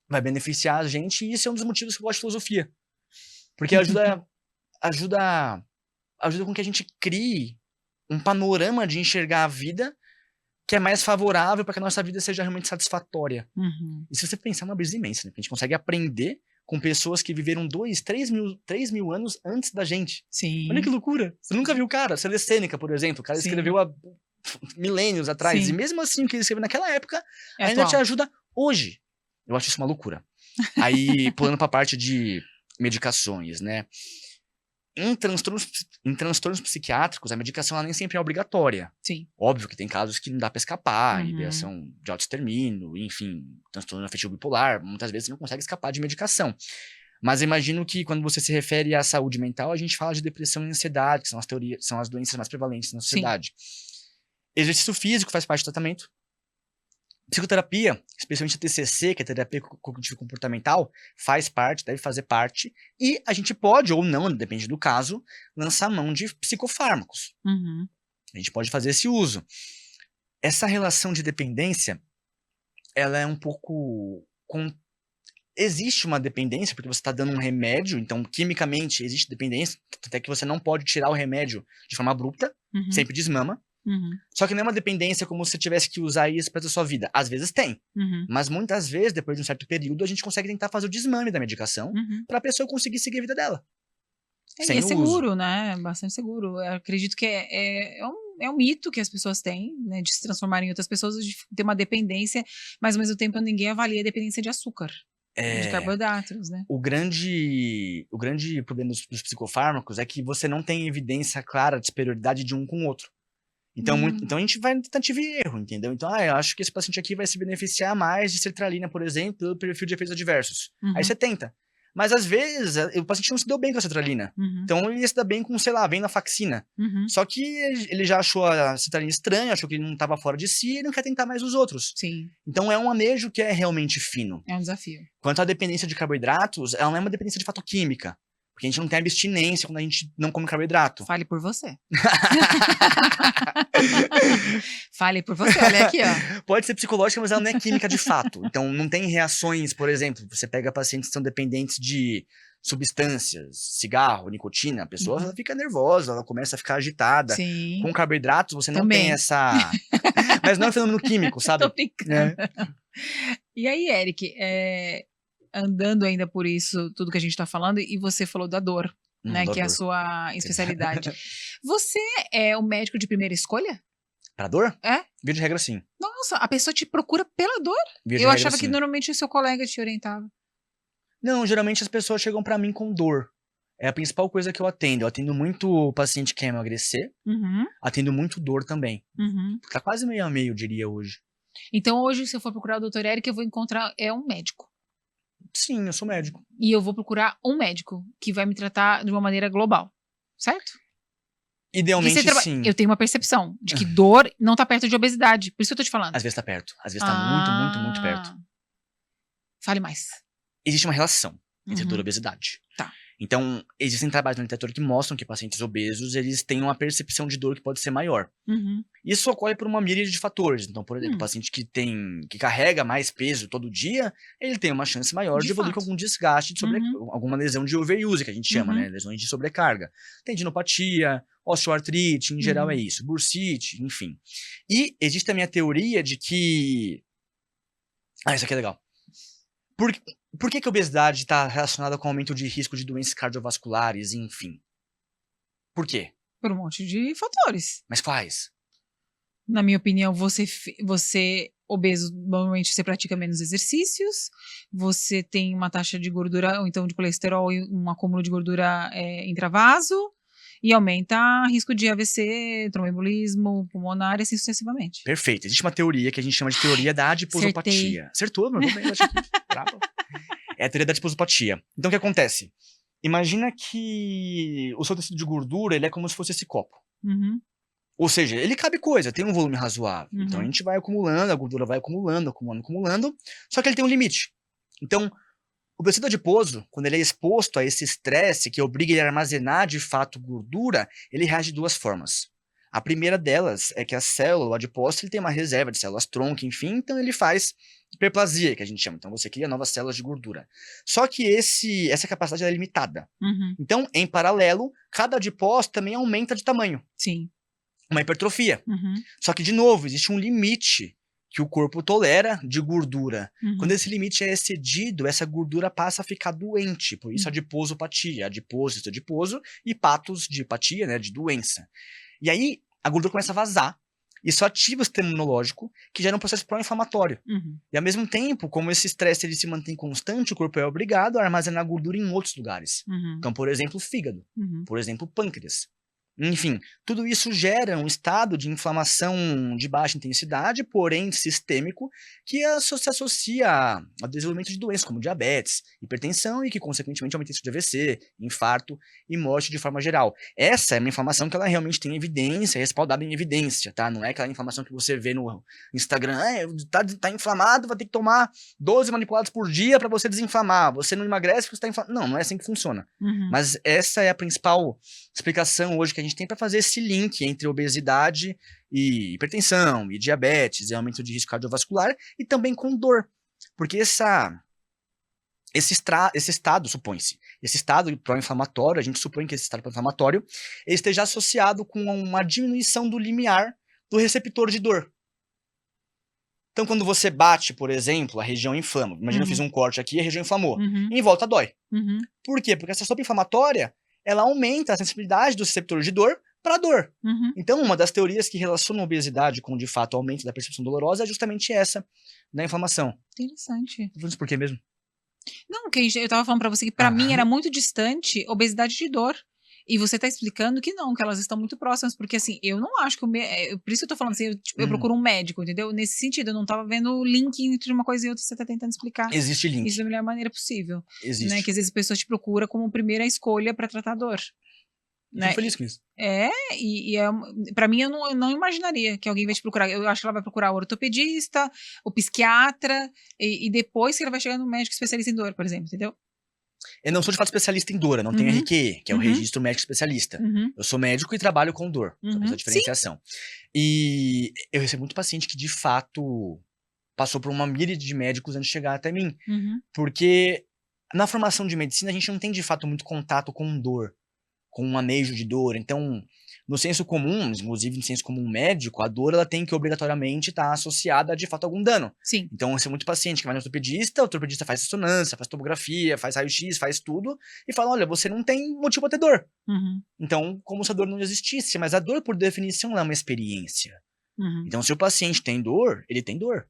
vai beneficiar a gente, e isso é um dos motivos que eu gosto de filosofia, porque ajuda com que a gente crie um panorama de enxergar a vida que é mais favorável para que a nossa vida seja realmente satisfatória. E se você pensar, é uma brisa imensa, né? A gente consegue aprender com pessoas que viveram 3 mil anos antes da gente. Sim. Olha que loucura. Você nunca viu o cara. Você lê Sêneca, por exemplo. O cara escreveu há milênios atrás. E mesmo assim, o que ele escreveu naquela época ainda te ajuda hoje. Eu acho isso uma loucura. Aí, pulando para a parte de medicações, né? Em transtornos psiquiátricos, a medicação ela nem sempre é obrigatória. Sim. Óbvio que tem casos que não dá pra escapar, ideação de autoextermínio, enfim, transtorno afetivo bipolar, muitas vezes você não consegue escapar de medicação. Mas eu imagino que quando você se refere à saúde mental, a gente fala de depressão e ansiedade, que são as doenças mais prevalentes na sociedade. Exercício físico faz parte do tratamento. Psicoterapia, especialmente a TCC, que é a terapia cognitivo-comportamental, faz parte, deve fazer parte, e a gente pode, ou não, depende do caso, lançar mão de psicofármacos. A gente pode fazer esse uso. Essa relação de dependência, ela é um pouco... Existe uma dependência, porque você está dando um remédio, então, quimicamente, existe dependência, até que você não pode tirar o remédio de forma abrupta, sempre desmama. Só que não é uma dependência como se você tivesse que usar isso para a sua vida. Às vezes tem. Mas muitas vezes, depois de um certo período, a gente consegue tentar fazer o desmame da medicação para a pessoa conseguir seguir a vida dela. E é seguro, né? Bastante seguro. Eu acredito que é um mito que as pessoas têm, né? De se transformarem em outras pessoas, de ter uma dependência, mas ao mesmo tempo ninguém avalia a dependência de açúcar. De carboidratos, né? O grande problema dos psicofármacos é que você não tem evidência clara de superioridade de um com o outro. Então, então a gente vai no tentativa e erro, entendeu? Então, eu acho que esse paciente aqui vai se beneficiar mais de sertralina, por exemplo, pelo perfil de efeitos adversos. Aí você tenta. Mas às vezes o paciente não se deu bem com a sertralina. Então ele ia se dar bem com, sei lá, venlafaxina. Só que ele já achou a sertralina estranha, achou que ele não estava fora de si e não quer tentar mais os outros. Sim. Então é um manejo que é realmente fino. É um desafio. Quanto à dependência de carboidratos, ela não é uma dependência de fato química. Porque a gente não tem abstinência quando a gente não come carboidrato. Fale por você. Fale por você, olha aqui, ó. Pode ser psicológica, mas ela não é química de fato. Então, não tem reações, por exemplo, você pega pacientes que são dependentes de substâncias, cigarro, nicotina, a pessoa ela fica nervosa, ela começa a ficar agitada. Sim. Com carboidratos, você não tem essa... Mas não é um fenômeno químico, sabe? Tô brincando. E aí, Eric, andando ainda por isso, tudo que a gente tá falando, e você falou da dor, né, que é a sua especialidade. Você é o médico de primeira escolha? Pra dor? É? Via de regra, sim. Nossa, a pessoa te procura pela dor? Eu achava que normalmente o seu colega te orientava. Não, geralmente as pessoas chegam pra mim com dor. É a principal coisa que eu atendo. Eu atendo muito paciente que quer emagrecer, atendo muito dor também. Tá quase meio a meio, eu diria, hoje. Então hoje, se eu for procurar o Dr. Eric, eu vou encontrar um médico. Sim, eu sou médico. E eu vou procurar um médico que vai me tratar de uma maneira global, certo? Idealmente, sim. Eu tenho uma percepção de que dor não tá perto de obesidade. Por isso que eu tô te falando. Às vezes tá perto. Às vezes tá muito, muito, muito perto. Fale mais. Existe uma relação entre dor e obesidade. Tá. Então, existem trabalhos na literatura que mostram que pacientes obesos, eles têm uma percepção de dor que pode ser maior. Isso ocorre por uma miríade de fatores. Então, por exemplo, o paciente que carrega mais peso todo dia, ele tem uma chance maior de evoluir com algum desgaste, alguma lesão de overuse, que a gente chama, né? Lesões de sobrecarga. Tendinopatia, osteoartrite, em geral é isso. Bursite, enfim. E existe também a teoria de que... isso aqui é legal. Por que a obesidade está relacionada com o aumento de risco de doenças cardiovasculares, enfim? Por quê? Por um monte de fatores. Mas quais? Na minha opinião, você obeso, normalmente você pratica menos exercícios, você tem uma taxa de gordura, ou então de colesterol e um acúmulo de gordura intravaso, e aumenta o risco de AVC, tromboembolismo pulmonar e assim sucessivamente. Perfeito. Existe uma teoria que a gente chama de teoria da adiposopatia. Acertou, meu bem, eu acho que bravo. É a teoria da adiposopatia. Então, o que acontece? Imagina que o seu tecido de gordura, ele é como se fosse esse copo. Ou seja, ele cabe coisa, tem um volume razoável. Então, a gente vai acumulando, a gordura vai acumulando, só que ele tem um limite. Então, o tecido adiposo, quando ele é exposto a esse estresse que obriga ele a armazenar de fato gordura, ele reage de duas formas. A primeira delas é que a célula, o adipócito, ele tem uma reserva de células tronco, enfim, então ele faz hiperplasia, que a gente chama. Então você cria novas células de gordura. Só que essa capacidade é limitada. Então, em paralelo, cada adipócito também aumenta de tamanho. Sim. Uma hipertrofia. Só que, de novo, existe um limite que o corpo tolera de gordura. Quando esse limite é excedido, essa gordura passa a ficar doente. Por isso, adiposopatia, adiposo e patos de hepatia, né, de doença. E aí, a gordura começa a vazar. Isso ativa o sistema imunológico, que gera um processo pró-inflamatório. E, ao mesmo tempo, como esse estresse ele se mantém constante, o corpo é obrigado a armazenar gordura em outros lugares. Então, por exemplo, o fígado. Por exemplo, o pâncreas. Enfim, tudo isso gera um estado de inflamação de baixa intensidade, porém sistêmico, que se associa ao desenvolvimento de doenças como diabetes, hipertensão e que, consequentemente, aumenta o risco de AVC, infarto e morte de forma geral. Essa é uma inflamação que ela realmente tem evidência, é respaldada em evidência, tá? Não é aquela inflamação que você vê no Instagram, tá inflamado, vai ter que tomar 12 manipulados por dia para você desinflamar, você não emagrece porque você tá inflamado. Não é assim que funciona. Mas essa é a principal explicação hoje que a gente tem para fazer esse link entre obesidade e hipertensão, e diabetes, e aumento de risco cardiovascular, e também com dor. Porque esse estado, supõe-se, esse estado pró-inflamatório, a gente supõe que esse estado pró-inflamatório esteja associado com uma diminuição do limiar do receptor de dor. Então, quando você bate, por exemplo, a região inflama. Imagina eu fiz um corte aqui e a região inflamou. Em volta dói. Por quê? Porque essa sopa inflamatória ela aumenta a sensibilidade dos receptores de dor para dor. Então, uma das teorias que relaciona a obesidade com, de fato, o aumento da percepção dolorosa é justamente essa, da inflamação. Interessante. Vamos por quê mesmo? Não, eu tava falando para você que para mim era muito distante obesidade de dor. E você tá explicando que não, que elas estão muito próximas, porque assim, eu não acho que por isso que eu tô falando assim, eu procuro um médico, entendeu? Nesse sentido, eu não tava vendo o link entre uma coisa e outra, você tá tentando explicar. Existe link. Isso da melhor maneira possível. Existe. Né? Que às vezes as pessoas te procuram como primeira escolha para tratar dor. Né? Fico feliz com isso. Pra mim, eu não imaginaria que alguém vai te procurar. Eu acho que ela vai procurar o ortopedista, o psiquiatra, e depois que ela vai chegar no médico especialista em dor, por exemplo, entendeu? Eu não sou de fato especialista em dor, eu não tenho RQE, que é o registro médico especialista. Eu sou médico e trabalho com dor, essa diferenciação. Sim. E eu recebo muito paciente que, de fato, passou por uma míriade de médicos antes de chegar até mim. Porque na formação de medicina, a gente não tem, de fato, muito contato com dor, com um manejo de dor. Então, no senso comum, inclusive no senso comum médico, a dor ela tem que obrigatoriamente estar associada a, de fato, algum dano. Sim. Então, você é muito paciente que vai no ortopedista, o ortopedista faz ressonância, faz tomografia, faz raio-x, faz tudo, e fala, olha, você não tem motivo para ter dor. Então, como se a dor não existisse, mas a dor, por definição, ela é uma experiência. Então, se o paciente tem dor, ele tem dor.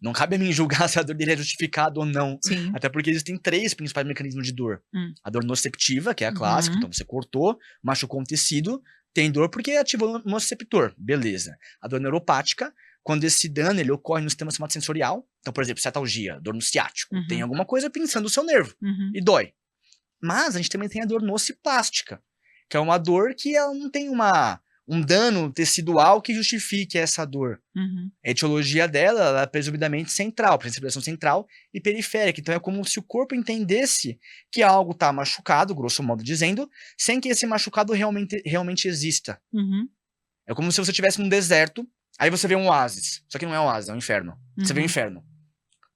Não cabe a mim julgar se a dor dele é justificada ou não. Sim. Até porque existem 3 principais mecanismos de dor. A dor nociceptiva, que é a clássica, então você cortou, machucou um tecido, tem dor porque ativou o nociceptor, beleza. A dor neuropática, quando esse dano ele ocorre no sistema somatosensorial, então, por exemplo, cetalgia, dor no ciático, tem alguma coisa pensando no seu nervo e dói. Mas a gente também tem a dor nociplástica, que é uma dor que ela não tem um dano tecidual que justifique essa dor. A etiologia dela, ela é presumidamente central, principiação central e periférica. Então é como se o corpo entendesse que algo está machucado, grosso modo dizendo, sem que esse machucado realmente exista. É como se você estivesse num deserto, aí você vê um oásis. Só que não é um oásis, é um inferno. Você vê um inferno.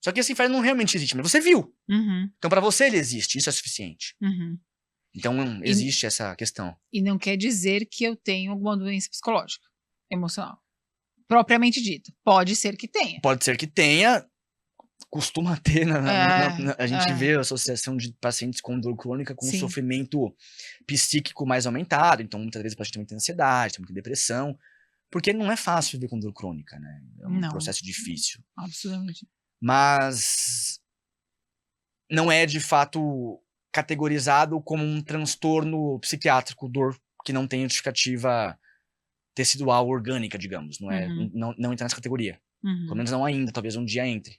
Só que esse inferno não realmente existe, mas você viu. Então para você ele existe, isso é suficiente. Então, existe essa questão. E não quer dizer que eu tenho alguma doença psicológica, emocional. Propriamente dito. Pode ser que tenha. Pode ser que tenha, costuma ter. A gente vê a associação de pacientes com dor crônica com sofrimento psíquico mais aumentado. Então, muitas vezes o paciente tem ansiedade, tem muita depressão. Porque não é fácil viver com dor crônica, né? É um processo difícil. Absolutamente. Mas não é, de fato, categorizado como um transtorno psiquiátrico, dor que não tem justificativa tecidual orgânica, digamos. Não entra nessa categoria. Pelo menos não ainda, talvez um dia entre.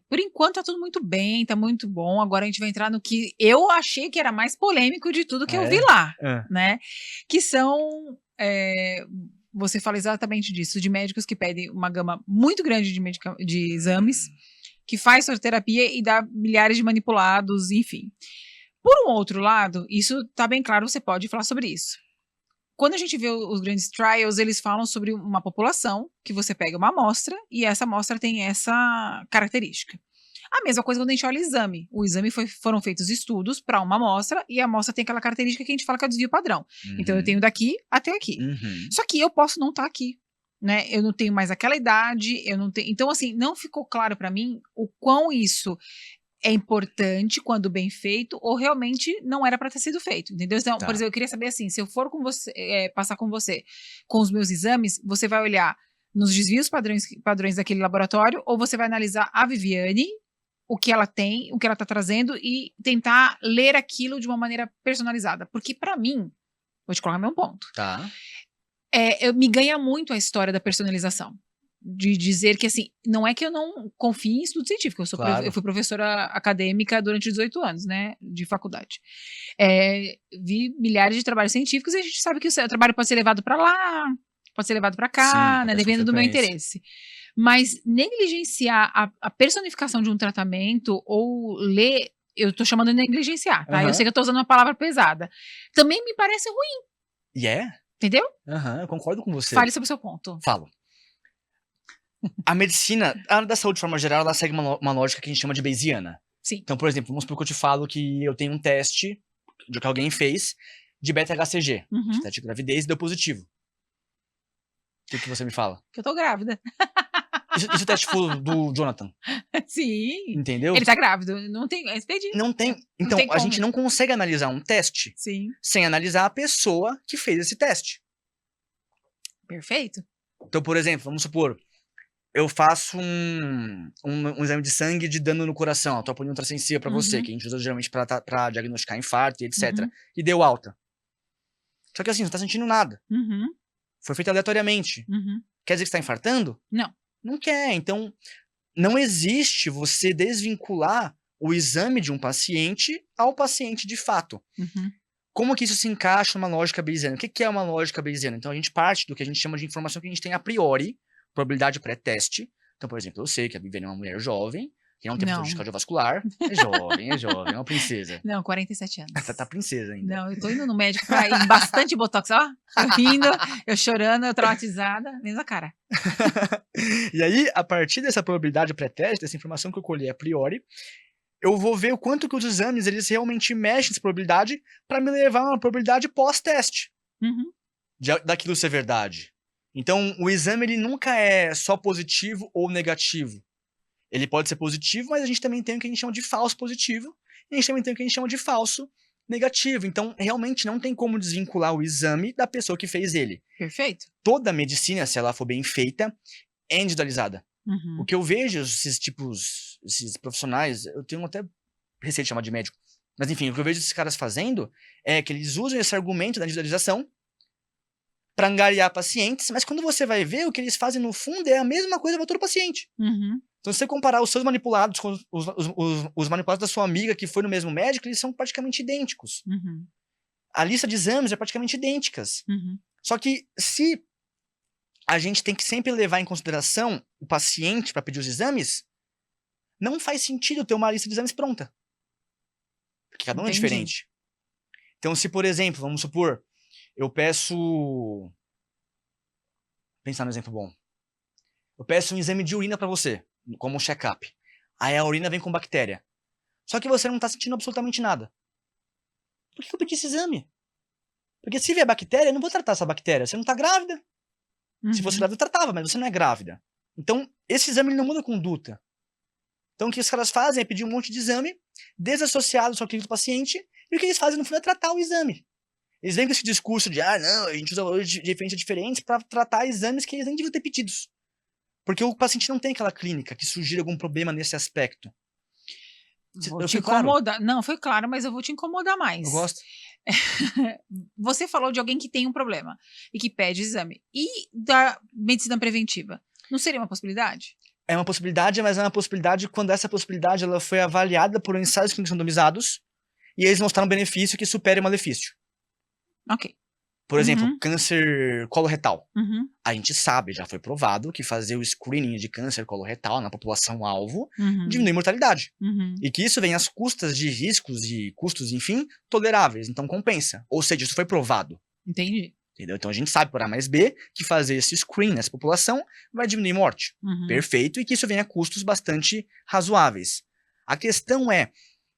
Por enquanto tá tudo muito bem, tá muito bom. Agora a gente vai entrar no que eu achei que era mais polêmico de tudo que eu vi lá, né? Que são... você fala exatamente disso, de médicos que pedem uma gama muito grande de exames, que faz sorterapia e dá milhares de manipulados, enfim. Por um outro lado, isso tá bem claro, você pode falar sobre isso. Quando a gente vê os grandes trials, eles falam sobre uma população, que você pega uma amostra, e essa amostra tem essa característica. A mesma coisa quando a gente olha o exame. O exame foram feitos estudos para uma amostra, e a amostra tem aquela característica que a gente fala que é o desvio padrão. Então eu tenho daqui até aqui. Só que eu posso não estar aqui. Né? Eu não tenho mais aquela idade, eu não tenho. Então, assim, não ficou claro para mim o quão isso é importante quando bem feito, ou realmente não era para ter sido feito, entendeu? Então, por exemplo, eu queria saber assim, se eu for com você, passar com você com os meus exames, você vai olhar nos desvios padrões daquele laboratório, ou você vai analisar a Viviane, o que ela tem, o que ela tá trazendo, e tentar ler aquilo de uma maneira personalizada. Porque para mim, vou te colocar meu ponto. Me ganha muito a história da personalização. De dizer que, assim, não é que eu não confie em estudo científico. Eu fui professora acadêmica durante 18 anos, né, de faculdade. Vi milhares de trabalhos científicos e a gente sabe que o trabalho pode ser levado para lá, pode ser levado para cá, né, dependendo do meu interesse. Mas negligenciar a personificação de um tratamento ou ler, eu tô chamando de negligenciar, tá? Eu sei que eu tô usando uma palavra pesada. Também me parece ruim. Entendeu? Eu concordo com você. Fale sobre o seu ponto. Falo. A medicina, a área da saúde de forma geral, ela segue uma lógica que a gente chama de Bayesiana. Então, por exemplo, vamos supor que eu te falo que eu tenho um teste que alguém fez de beta-HCG, de teste de gravidez, e deu positivo. O que você me fala? Que eu tô grávida. E se o teste for do Jonathan? Sim. Entendeu? Ele tá grávido. Não tem. Entendi. Não tem. Então, a gente não consegue analisar um teste sem analisar a pessoa que fez esse teste. Perfeito. Então, por exemplo, vamos supor, eu faço um exame de sangue de dano no coração, a troponina ultrassensível pra você, que a gente usa geralmente pra diagnosticar infarto e etc. E deu alta. Só que assim, você não tá sentindo nada. Foi feito aleatoriamente. Quer dizer que você tá infartando? Não. Não quer. Então, não existe você desvincular o exame de um paciente ao paciente de fato. Como que isso se encaixa numa lógica bayesiana? O que é uma lógica bayesiana? Então, a gente parte do que a gente chama de informação que a gente tem a priori, probabilidade pré-teste. Então, por exemplo, eu sei que a Viviane é uma mulher jovem, que não tem patologia cardiovascular. É jovem, é uma princesa. Não, 47 anos. Tá princesa ainda. Não, eu tô indo no médico pra ir bastante botox, ó. Eu rindo, eu chorando, eu traumatizada, mesma cara. E aí, a partir dessa probabilidade pré-teste, dessa informação que eu colhei a priori, eu vou ver o quanto que os exames, eles realmente mexem nessa probabilidade para me levar a uma probabilidade pós-teste. Daquilo ser verdade. Então, o exame, ele nunca é só positivo ou negativo. Ele pode ser positivo, mas a gente também tem o que a gente chama de falso positivo, e a gente também tem o que a gente chama de falso negativo. Então, realmente não tem como desvincular o exame da pessoa que fez ele. Perfeito. Toda a medicina, se ela for bem feita, é individualizada. O que eu vejo, esses profissionais, eu tenho até receio de chamar de médico, mas enfim, o que eu vejo esses caras fazendo é que eles usam esse argumento da individualização para angariar pacientes, mas quando você vai ver, o que eles fazem no fundo é a mesma coisa para todo paciente. Então, se você comparar os seus manipulados com os manipulados da sua amiga que foi no mesmo médico, eles são praticamente idênticos. A lista de exames é praticamente idênticas. Só que se a gente tem que sempre levar em consideração o paciente para pedir os exames, não faz sentido ter uma lista de exames pronta. Porque cada um é diferente. Então, se, por exemplo, vamos supor, eu peço... Pensar no exemplo bom. Eu peço um exame de urina para você, como um check-up. Aí a urina vem com bactéria. Só que você não tá sentindo absolutamente nada. Por que eu pedi esse exame? Porque se vier bactéria, eu não vou tratar essa bactéria. Você não tá grávida. Se fosse grávida, eu tratava, mas você não é grávida. Então, esse exame ele não muda a conduta. Então, o que os caras fazem é pedir um monte de exame, desassociado ao clínico do paciente, e o que eles fazem, no fundo, é tratar o exame. Eles vêm com esse discurso de, não, a gente usa valores de referência diferentes para tratar exames que eles nem deviam ter pedidos. Porque o paciente não tem aquela clínica que sugira algum problema nesse aspecto. Vou te incomodar. Claro? Não, foi claro, mas eu vou te incomodar mais. Eu gosto. Você falou de alguém que tem um problema e que pede exame. E da medicina preventiva? Não seria uma possibilidade? É uma possibilidade, mas é uma possibilidade quando essa possibilidade ela foi avaliada por ensaios clínicos randomizados e eles mostraram um benefício que supere o malefício. Ok. Por exemplo, câncer coloretal. A gente sabe, já foi provado, que fazer o screening de câncer coloretal na população-alvo diminui a mortalidade. E que isso vem às custas de riscos e custos, enfim, toleráveis. Então compensa. Ou seja, isso foi provado. Entendi. Entendeu? Então a gente sabe por A mais B que fazer esse screening nessa população vai diminuir morte. Perfeito. E que isso vem a custos bastante razoáveis. A questão é,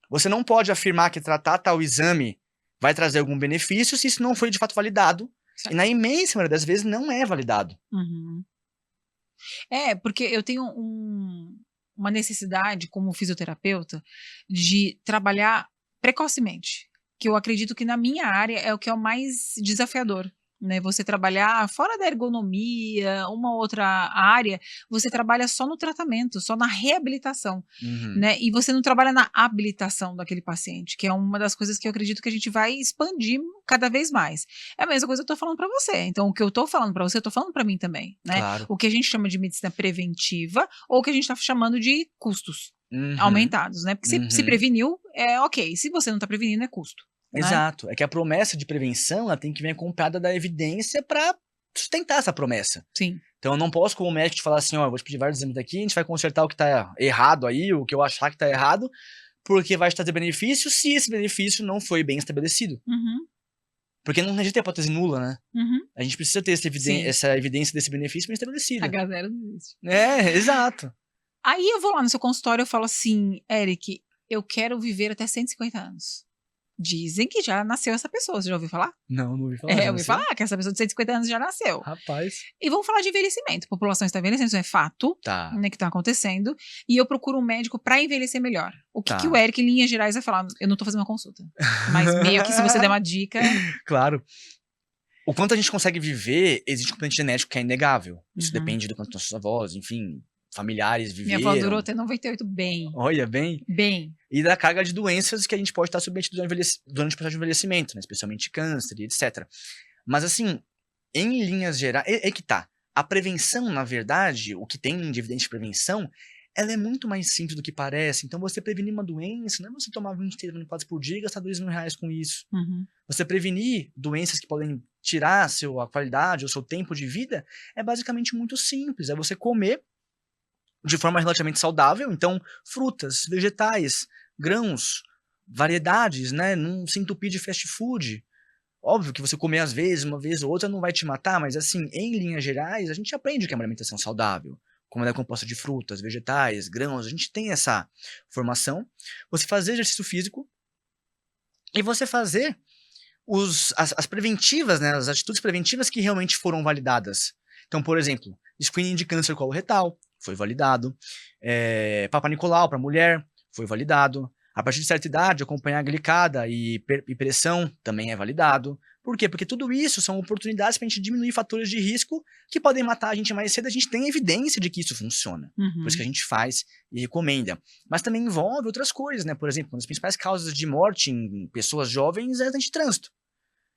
você não pode afirmar que tratar tal exame vai trazer algum benefício se isso não foi de fato validado. Certo. E na imensa maioria das vezes não é validado. Porque eu tenho uma necessidade como fisioterapeuta de trabalhar precocemente, que eu acredito que na minha área é o que é o mais desafiador. Né, você trabalhar fora da ergonomia, uma outra área, você trabalha só no tratamento, só na reabilitação, né? E você não trabalha na habilitação daquele paciente, que é uma das coisas que eu acredito que a gente vai expandir cada vez mais. É a mesma coisa que eu tô falando para você. Então, o que eu tô falando para você, eu tô falando para mim também, né? Claro. O que a gente chama de medicina preventiva ou o que a gente tá chamando de custos aumentados, né? Porque se preveniu, é ok. Se você não tá prevenindo, é custo. Exato. É que a promessa de prevenção ela tem que vir acompanhada da evidência para sustentar essa promessa. Sim. Então eu não posso, como médico, te falar assim, ó, eu vou te pedir vários exames daqui, a gente vai consertar o que tá errado aí, o que eu achar que tá errado, porque vai te trazer benefício se esse benefício não foi bem estabelecido. Porque não existe hipótese nula, né? A gente precisa ter essa evidência desse benefício bem estabelecida. H0 não existe. Exato. Aí eu vou lá no seu consultório e falo assim, Eric, eu quero viver até 150 anos. Dizem que já nasceu essa pessoa, você já ouviu falar? Não ouvi falar. Eu ouvi falar que essa pessoa de 150 anos já nasceu. Rapaz. E vamos falar de envelhecimento. A população está envelhecendo, isso é fato, né, que está acontecendo. E eu procuro um médico para envelhecer melhor. O que o Eric, em linhas gerais, vai falar? Eu não tô fazendo uma consulta. Mas meio que se você der uma dica... Claro. O quanto a gente consegue viver, existe um componente genético que é inegável. Isso depende do quanto nossos avós, enfim... familiares viveram. Minha avó durou até 98 bem. Olha, bem. Bem. E da carga de doenças que a gente pode estar submetido durante o processo de envelhecimento, né? Especialmente câncer e etc. Mas assim, em linhas gerais, é que tá. A prevenção, na verdade, o que tem de evidência de prevenção, ela é muito mais simples do que parece. Então você prevenir uma doença, não é você tomar 23 manipulados por dia e gastar R$2.000 com isso. Você prevenir doenças que podem tirar a qualidade ou seu tempo de vida é basicamente muito simples. É você comer de forma relativamente saudável, então frutas, vegetais, grãos, variedades, né? Não se entupir de fast food. Óbvio que você comer às vezes, uma vez ou outra, não vai te matar, mas assim, em linhas gerais, a gente aprende o que é uma alimentação saudável, como ela é composta de frutas, vegetais, grãos, a gente tem essa formação. Você fazer exercício físico e você fazer as preventivas, né? As atitudes preventivas que realmente foram validadas. Então, por exemplo, screening de câncer coloretal, foi validado. Papa Nicolau para mulher, foi validado. A partir de certa idade, acompanhar a glicada e pressão também é validado. Por quê? Porque tudo isso são oportunidades para a gente diminuir fatores de risco que podem matar a gente mais cedo. A gente tem evidência de que isso funciona. Por isso que a gente faz e recomenda. Mas também envolve outras coisas, né? Por exemplo, uma das principais causas de morte em pessoas jovens é acidente de trânsito.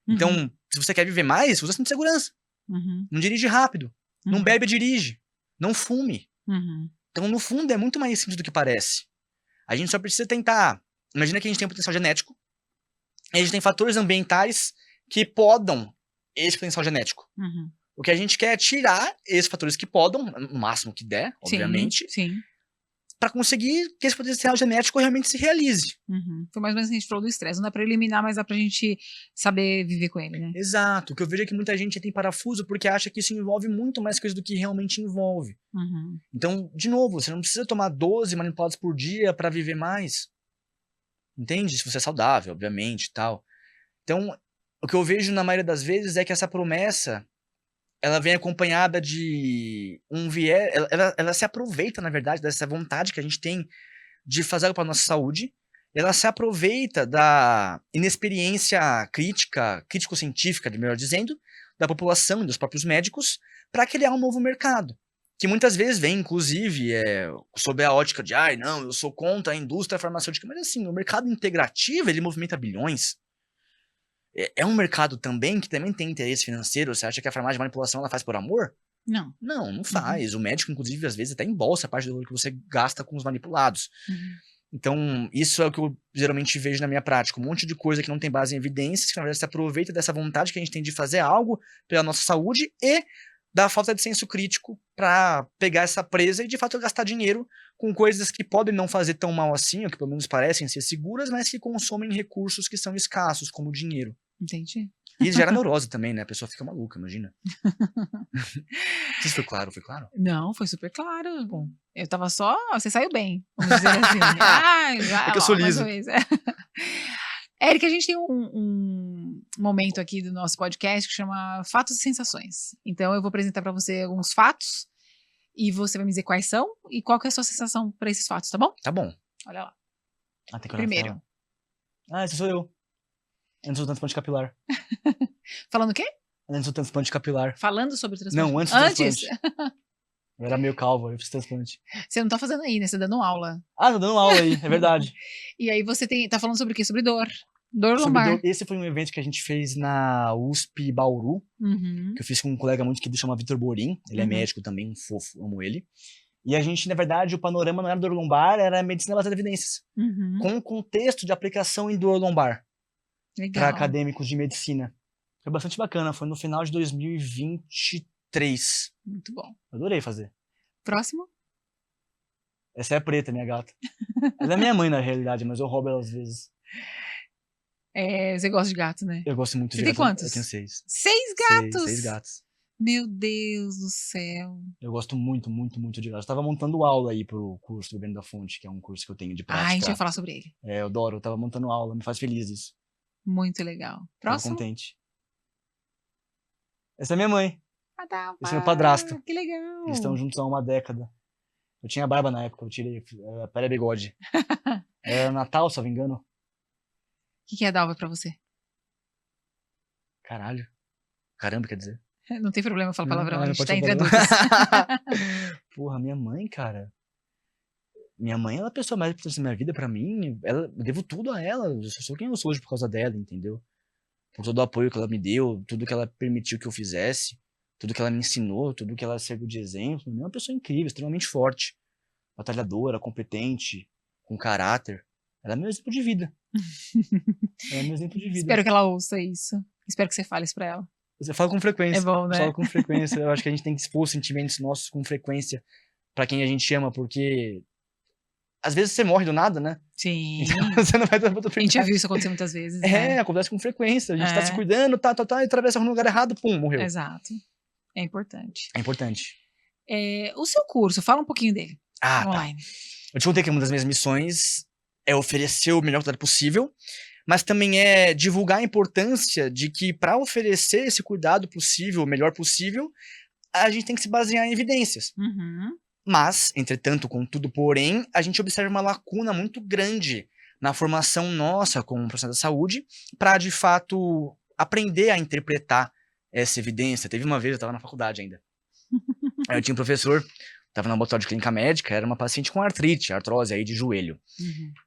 Então, se você quer viver mais, usa cinto de segurança. Não dirige rápido. Não bebe, dirige. Não fume. Então, no fundo, é muito mais simples do que parece. A gente só precisa tentar... Imagina que a gente tem um potencial genético, e a gente tem fatores ambientais que podam esse potencial genético. Uhum. O que a gente quer é tirar esses fatores que podam, no máximo que der, obviamente, Sim. para conseguir que esse potencial genético realmente se realize. Uhum. Foi mais ou menos o que a gente falou do estresse. Não dá pra eliminar, mas dá pra gente saber viver com ele, né? Exato. O que eu vejo é que muita gente tem parafuso porque acha que isso envolve muito mais coisa do que realmente envolve. Uhum. Então, de novo, você não precisa tomar 12 manipulados por dia para viver mais. Entende? Se você é saudável, obviamente, e tal. Então, o que eu vejo na maioria das vezes é que essa promessa, ela vem acompanhada de um viés, ela se aproveita, na verdade, dessa vontade que a gente tem de fazer algo para nossa saúde, ela se aproveita da inexperiência crítico-científica, melhor dizendo, da população e dos próprios médicos, para criar um novo mercado. Que muitas vezes vem, inclusive, sob a ótica de, não, eu sou contra a indústria farmacêutica, mas assim, o mercado integrativo, ele movimenta bilhões. É um mercado também que também tem interesse financeiro. Você acha que a farmácia de manipulação ela faz por amor? Não. Não faz. O médico, inclusive, às vezes até embolsa a parte do valor que você gasta com os manipulados. Então, isso é o que eu geralmente vejo na minha prática. Um monte de coisa que não tem base em evidências, que na verdade se aproveita dessa vontade que a gente tem de fazer algo pela nossa saúde e da falta de senso crítico para pegar essa presa e de fato gastar dinheiro com coisas que podem não fazer tão mal assim, ou que pelo menos parecem ser seguras, mas que consomem recursos que são escassos, como o dinheiro. Entendi. E gera neurose também, né? A pessoa fica maluca, imagina. Não sei se foi claro, foi claro? Não, foi super claro. Bom, eu tava só... Você saiu bem, vamos dizer assim. É que eu sou liso. Érica, a gente tem um momento aqui do nosso podcast que chama Fatos e Sensações. Então eu vou apresentar para você alguns fatos e você vai me dizer quais são e qual que é a sua sensação para esses fatos, tá bom? Tá bom. Olha lá. Tem que Primeiro. Esse sou eu. Antes do transplante capilar. Falando o quê? Antes do transplante capilar. Falando sobre o transplante? Não, antes do transplante. Eu era meio calvo, eu fiz transplante. Você não tá fazendo aí, né? Você tá dando aula. Tô dando aula aí, é verdade. E aí você tá falando sobre o quê? Sobre dor. Dor lombar. Esse foi um evento que a gente fez na USP Bauru, que eu fiz com um colega muito querido, chama Vitor Borim. Ele é médico também, um fofo, amo ele. E a gente, na verdade, o panorama não era dor lombar, era medicina baseada em evidências. Com um contexto de aplicação em dor lombar. Para acadêmicos de medicina. Foi bastante bacana, foi no final de 2023. Muito bom. Adorei fazer. Próximo? Essa é a Preta, minha gata. Ela é minha mãe, na realidade, mas eu roubo ela às vezes. Você gosta de gato, né? Eu gosto muito de gato. Você tem quantos? Eu tenho 6. 6 gatos? 6 gatos. Meu Deus do céu. Eu gosto muito, muito, muito de gatos. Eu tava montando aula aí pro curso do Bebendo da Fonte, que é um curso que eu tenho de prática. A gente vai falar sobre ele. Eu adoro, eu tava montando aula, me faz feliz isso. Muito legal. Próximo? Tô contente. Essa é minha mãe. Esse é meu padrasto. Que legal. Eles estão juntos há uma década. Eu tinha barba na época, eu tirei a pele e bigode. Era Natal, se eu não me engano. O que é Dalva pra você? Caralho. Caramba, quer dizer. Não tem problema, eu falo palavrão, a gente tá entre adultos. Porra, minha mãe, cara. Minha mãe é a pessoa mais importante da minha vida pra mim. Eu devo tudo a ela. Eu sou quem eu sou hoje por causa dela, entendeu? Por todo o apoio que ela me deu, tudo que ela permitiu que eu fizesse, tudo que ela me ensinou, tudo que ela serviu de exemplo. Minha mãe é uma pessoa incrível, extremamente forte, batalhadora, competente, com caráter. Ela é meu exemplo de vida. Ela é meu exemplo de vida. Espero que ela ouça isso. Espero que você fale isso pra ela. Você fala com frequência. É bom, né? Fala com frequência. Eu acho que a gente tem que expor os sentimentos nossos com frequência pra quem a gente ama, porque às vezes você morre do nada, né? Sim. Então, você não vai dar oportunidade. A gente já viu isso acontecer muitas vezes. Acontece com frequência. A gente tá se cuidando, e atravessa no lugar errado, pum, morreu. Exato. É importante. É importante. O seu curso, fala um pouquinho dele. Online. Eu te contei que uma das minhas missões é oferecer o melhor cuidado possível, mas também é divulgar a importância de que para oferecer esse cuidado possível, o melhor possível, a gente tem que se basear em evidências. Mas, entretanto, contudo, porém, a gente observa uma lacuna muito grande na formação nossa como profissional da saúde para, de fato, aprender a interpretar essa evidência. Teve uma vez, eu estava na faculdade ainda, aí eu tinha um professor, estava na laboratório de clínica médica, era uma paciente com artrose aí de joelho.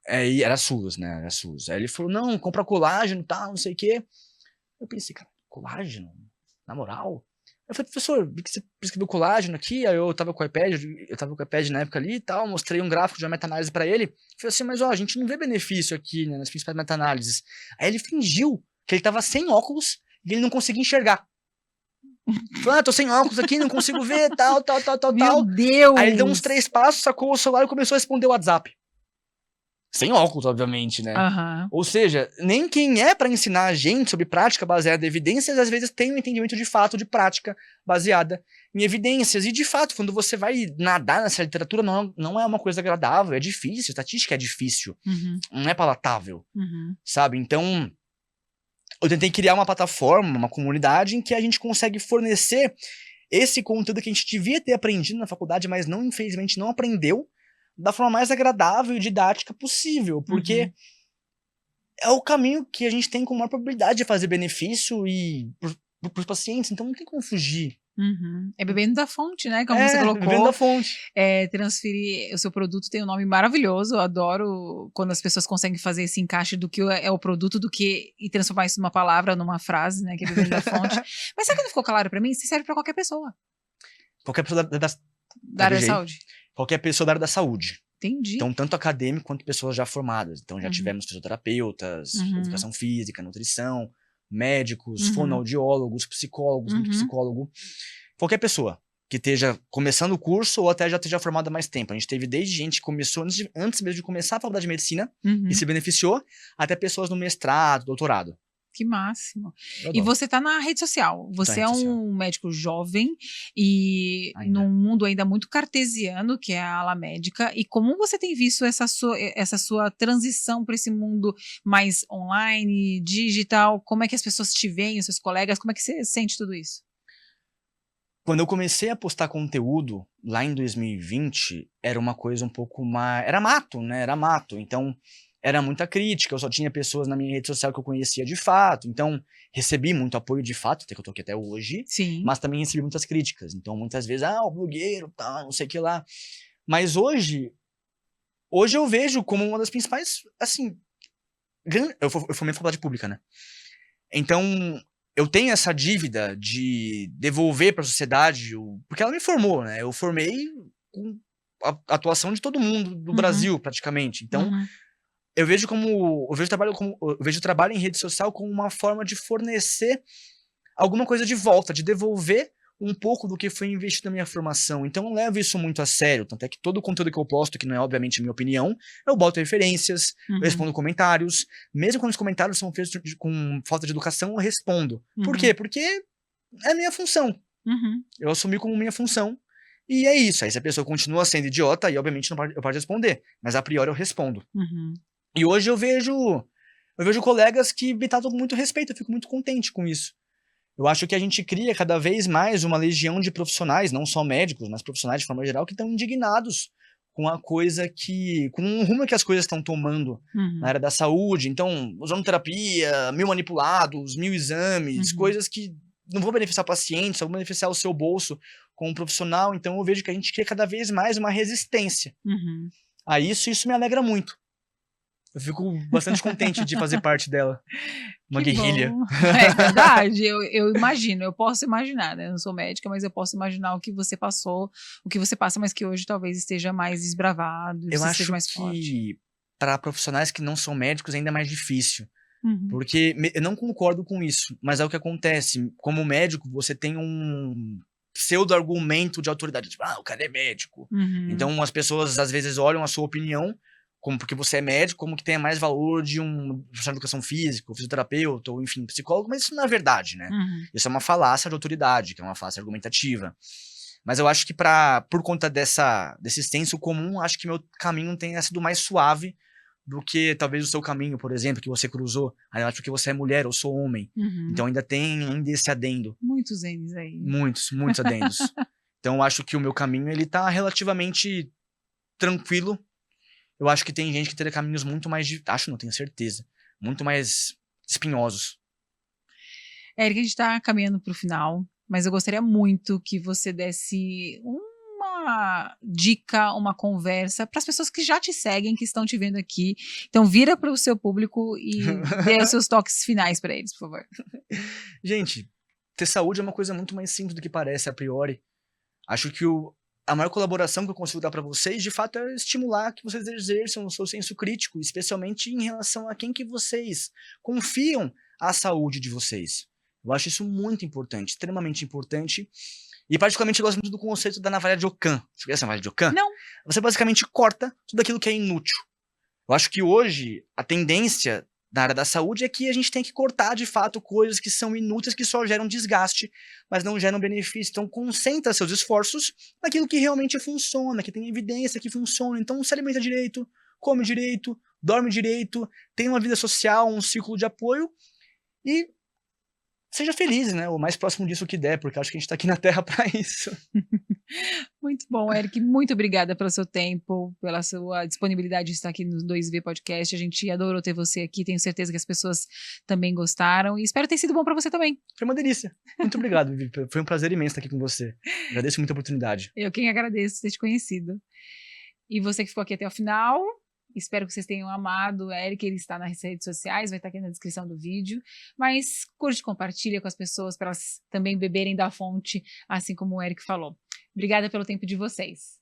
Aí era SUS, né? Era SUS. Aí ele falou, não, compra colágeno e tal, não sei o quê. Eu pensei, cara, colágeno? Na moral? Eu falei, professor, vi que você prescreveu colágeno aqui, aí eu tava com o iPad na época ali e tal, mostrei um gráfico de uma meta-análise pra ele. Falei assim, mas a gente não vê benefício aqui, né, nas principais meta-análises. Aí ele fingiu que ele tava sem óculos e ele não conseguia enxergar. Falou, tô sem óculos aqui, não consigo ver, tal. Meu Deus! Aí ele deu uns 3 passos, sacou o celular e começou a responder o WhatsApp. Sem óculos, obviamente, né? Ou seja, nem quem é pra ensinar a gente sobre prática baseada em evidências, às vezes tem um entendimento de fato de prática baseada em evidências. E, de fato, quando você vai nadar nessa literatura, não é uma coisa agradável, é difícil, estatística é difícil, não é palatável, sabe? Então, eu tentei criar uma plataforma, uma comunidade em que a gente consegue fornecer esse conteúdo que a gente devia ter aprendido na faculdade, mas infelizmente não aprendeu, da forma mais agradável e didática possível, porque é o caminho que a gente tem com maior probabilidade de fazer benefício e pros pacientes, então não tem como fugir. É bebendo da fonte, né? Como você colocou. Bebendo da fonte. Transferir o seu produto tem um nome maravilhoso. Eu adoro quando as pessoas conseguem fazer esse encaixe do que é o produto e transformar isso numa palavra, numa frase, né? Que é bebendo da fonte. Mas sabe que não ficou claro pra mim? Isso serve pra qualquer pessoa. Qualquer pessoa da área da saúde. Qualquer pessoa da área da saúde. Entendi. Então, tanto acadêmico quanto pessoas já formadas. Então, já tivemos fisioterapeutas, educação física, nutrição, médicos, fonoaudiólogos, psicólogos, muito psicólogo. Qualquer pessoa que esteja começando o curso ou até já esteja formada há mais tempo. A gente teve desde gente que começou antes mesmo de começar a faculdade de medicina e se beneficiou, até pessoas no mestrado, doutorado. Que máximo. E você tá na rede social. Você é um médico jovem e num mundo ainda muito cartesiano, que é a ala médica. E como você tem visto essa sua transição para esse mundo mais online, digital? Como é que as pessoas te veem, os seus colegas? Como é que você sente tudo isso? Quando eu comecei a postar conteúdo, lá em 2020, era uma coisa um pouco mais... Era mato, né? Era mato. Então... era muita crítica, eu só tinha pessoas na minha rede social que eu conhecia de fato, então recebi muito apoio de fato, até que eu tô aqui até hoje, mas também recebi muitas críticas, então muitas vezes, o blogueiro, tal, não sei o que lá, mas hoje eu vejo como uma das principais, assim, eu formei faculdade pública, né, então eu tenho essa dívida de devolver para a sociedade, porque ela me formou, né, eu formei com a atuação de todo mundo do Brasil, praticamente, então... Eu vejo o trabalho em rede social como uma forma de fornecer alguma coisa de volta, de devolver um pouco do que foi investido na minha formação. Então eu levo isso muito a sério, tanto é que todo o conteúdo que eu posto, que não é obviamente a minha opinião, eu boto referências, eu respondo comentários, mesmo quando os comentários são feitos com falta de educação, eu respondo. Por quê? Porque é minha função. Eu assumi como minha função. E é isso. Aí se a pessoa continua sendo idiota, aí obviamente eu posso responder. Mas a priori eu respondo. E hoje eu vejo colegas que me tratam com muito respeito, eu fico muito contente com isso. Eu acho que a gente cria cada vez mais uma legião de profissionais, não só médicos, mas profissionais de forma geral, que estão indignados com com o rumo que as coisas estão tomando na área da saúde. Então, usando terapia, 1000 manipulados, 1000 exames, coisas que não vão beneficiar o paciente, só vão beneficiar o seu bolso como profissional. Então, eu vejo que a gente cria cada vez mais uma resistência a isso, e isso me alegra muito. Eu fico bastante contente de fazer parte dela. Uma guerrilha. É verdade, eu imagino, eu posso imaginar, né? Eu não sou médica, mas eu posso imaginar o que você passou, o que você passa, mas que hoje talvez esteja mais desbravado, eu acho esteja mais forte. Que para profissionais que não são médicos ainda é mais difícil. Porque eu não concordo com isso, mas é o que acontece. Como médico, você tem um pseudo-argumento de autoridade. Tipo, o cara é médico. Então as pessoas às vezes olham a sua opinião como porque você é médico, como que tenha mais valor de um profissional de educação física, ou fisioterapeuta, ou enfim, psicólogo, mas isso não é verdade, né? Isso é uma falácia de autoridade, que é uma falácia argumentativa. Mas eu acho que por conta desse senso comum, acho que meu caminho tenha sido mais suave do que talvez o seu caminho, por exemplo, que você cruzou. Aí eu acho que você é mulher, eu sou homem. Então ainda tem esse adendo. Muitos N's aí. Muitos adendos. Então eu acho que o meu caminho, ele tá relativamente tranquilo. Eu acho que tem gente que teria caminhos muito mais... não tenho certeza. Muito mais espinhosos. Éric, a gente tá caminhando pro final, mas eu gostaria muito que você desse uma dica, uma conversa para as pessoas que já te seguem, que estão te vendo aqui. Então vira para o seu público e dê os seus toques finais para eles, por favor. Gente, ter saúde é uma coisa muito mais simples do que parece a priori. Acho que a maior colaboração que eu consigo dar para vocês, de fato, é estimular que vocês exerçam o seu senso crítico, especialmente em relação a quem que vocês confiam a saúde de vocês. Eu acho isso muito importante, extremamente importante. E particularmente eu gosto muito do conceito da navalha de Ockham. Você conhece a navalha de Ockham? Não. Você basicamente corta tudo aquilo que é inútil. Eu acho que hoje a tendência na área da saúde é que a gente tem que cortar de fato coisas que são inúteis, que só geram desgaste, mas não geram benefício. Então concentra seus esforços naquilo que realmente funciona, que tem evidência que funciona. Então se alimenta direito, come direito, dorme direito, tem uma vida social, um círculo de apoio e seja feliz, né? O mais próximo disso que der, porque acho que a gente tá aqui na Terra para isso. Muito bom, Eric. Muito obrigada pelo seu tempo, pela sua disponibilidade de estar aqui no 2V Podcast. A gente adorou ter você aqui. Tenho certeza que as pessoas também gostaram. E espero ter sido bom para você também. Foi uma delícia. Muito obrigado, Vivi. Foi um prazer imenso estar aqui com você. Agradeço muito a oportunidade. Eu quem agradeço ter te conhecido. E você que ficou aqui até o final, espero que vocês tenham amado o Eric. Ele está nas redes sociais, vai estar aqui na descrição do vídeo. Mas curte, compartilha com as pessoas para elas também beberem da fonte, assim como o Eric falou. Obrigada pelo tempo de vocês.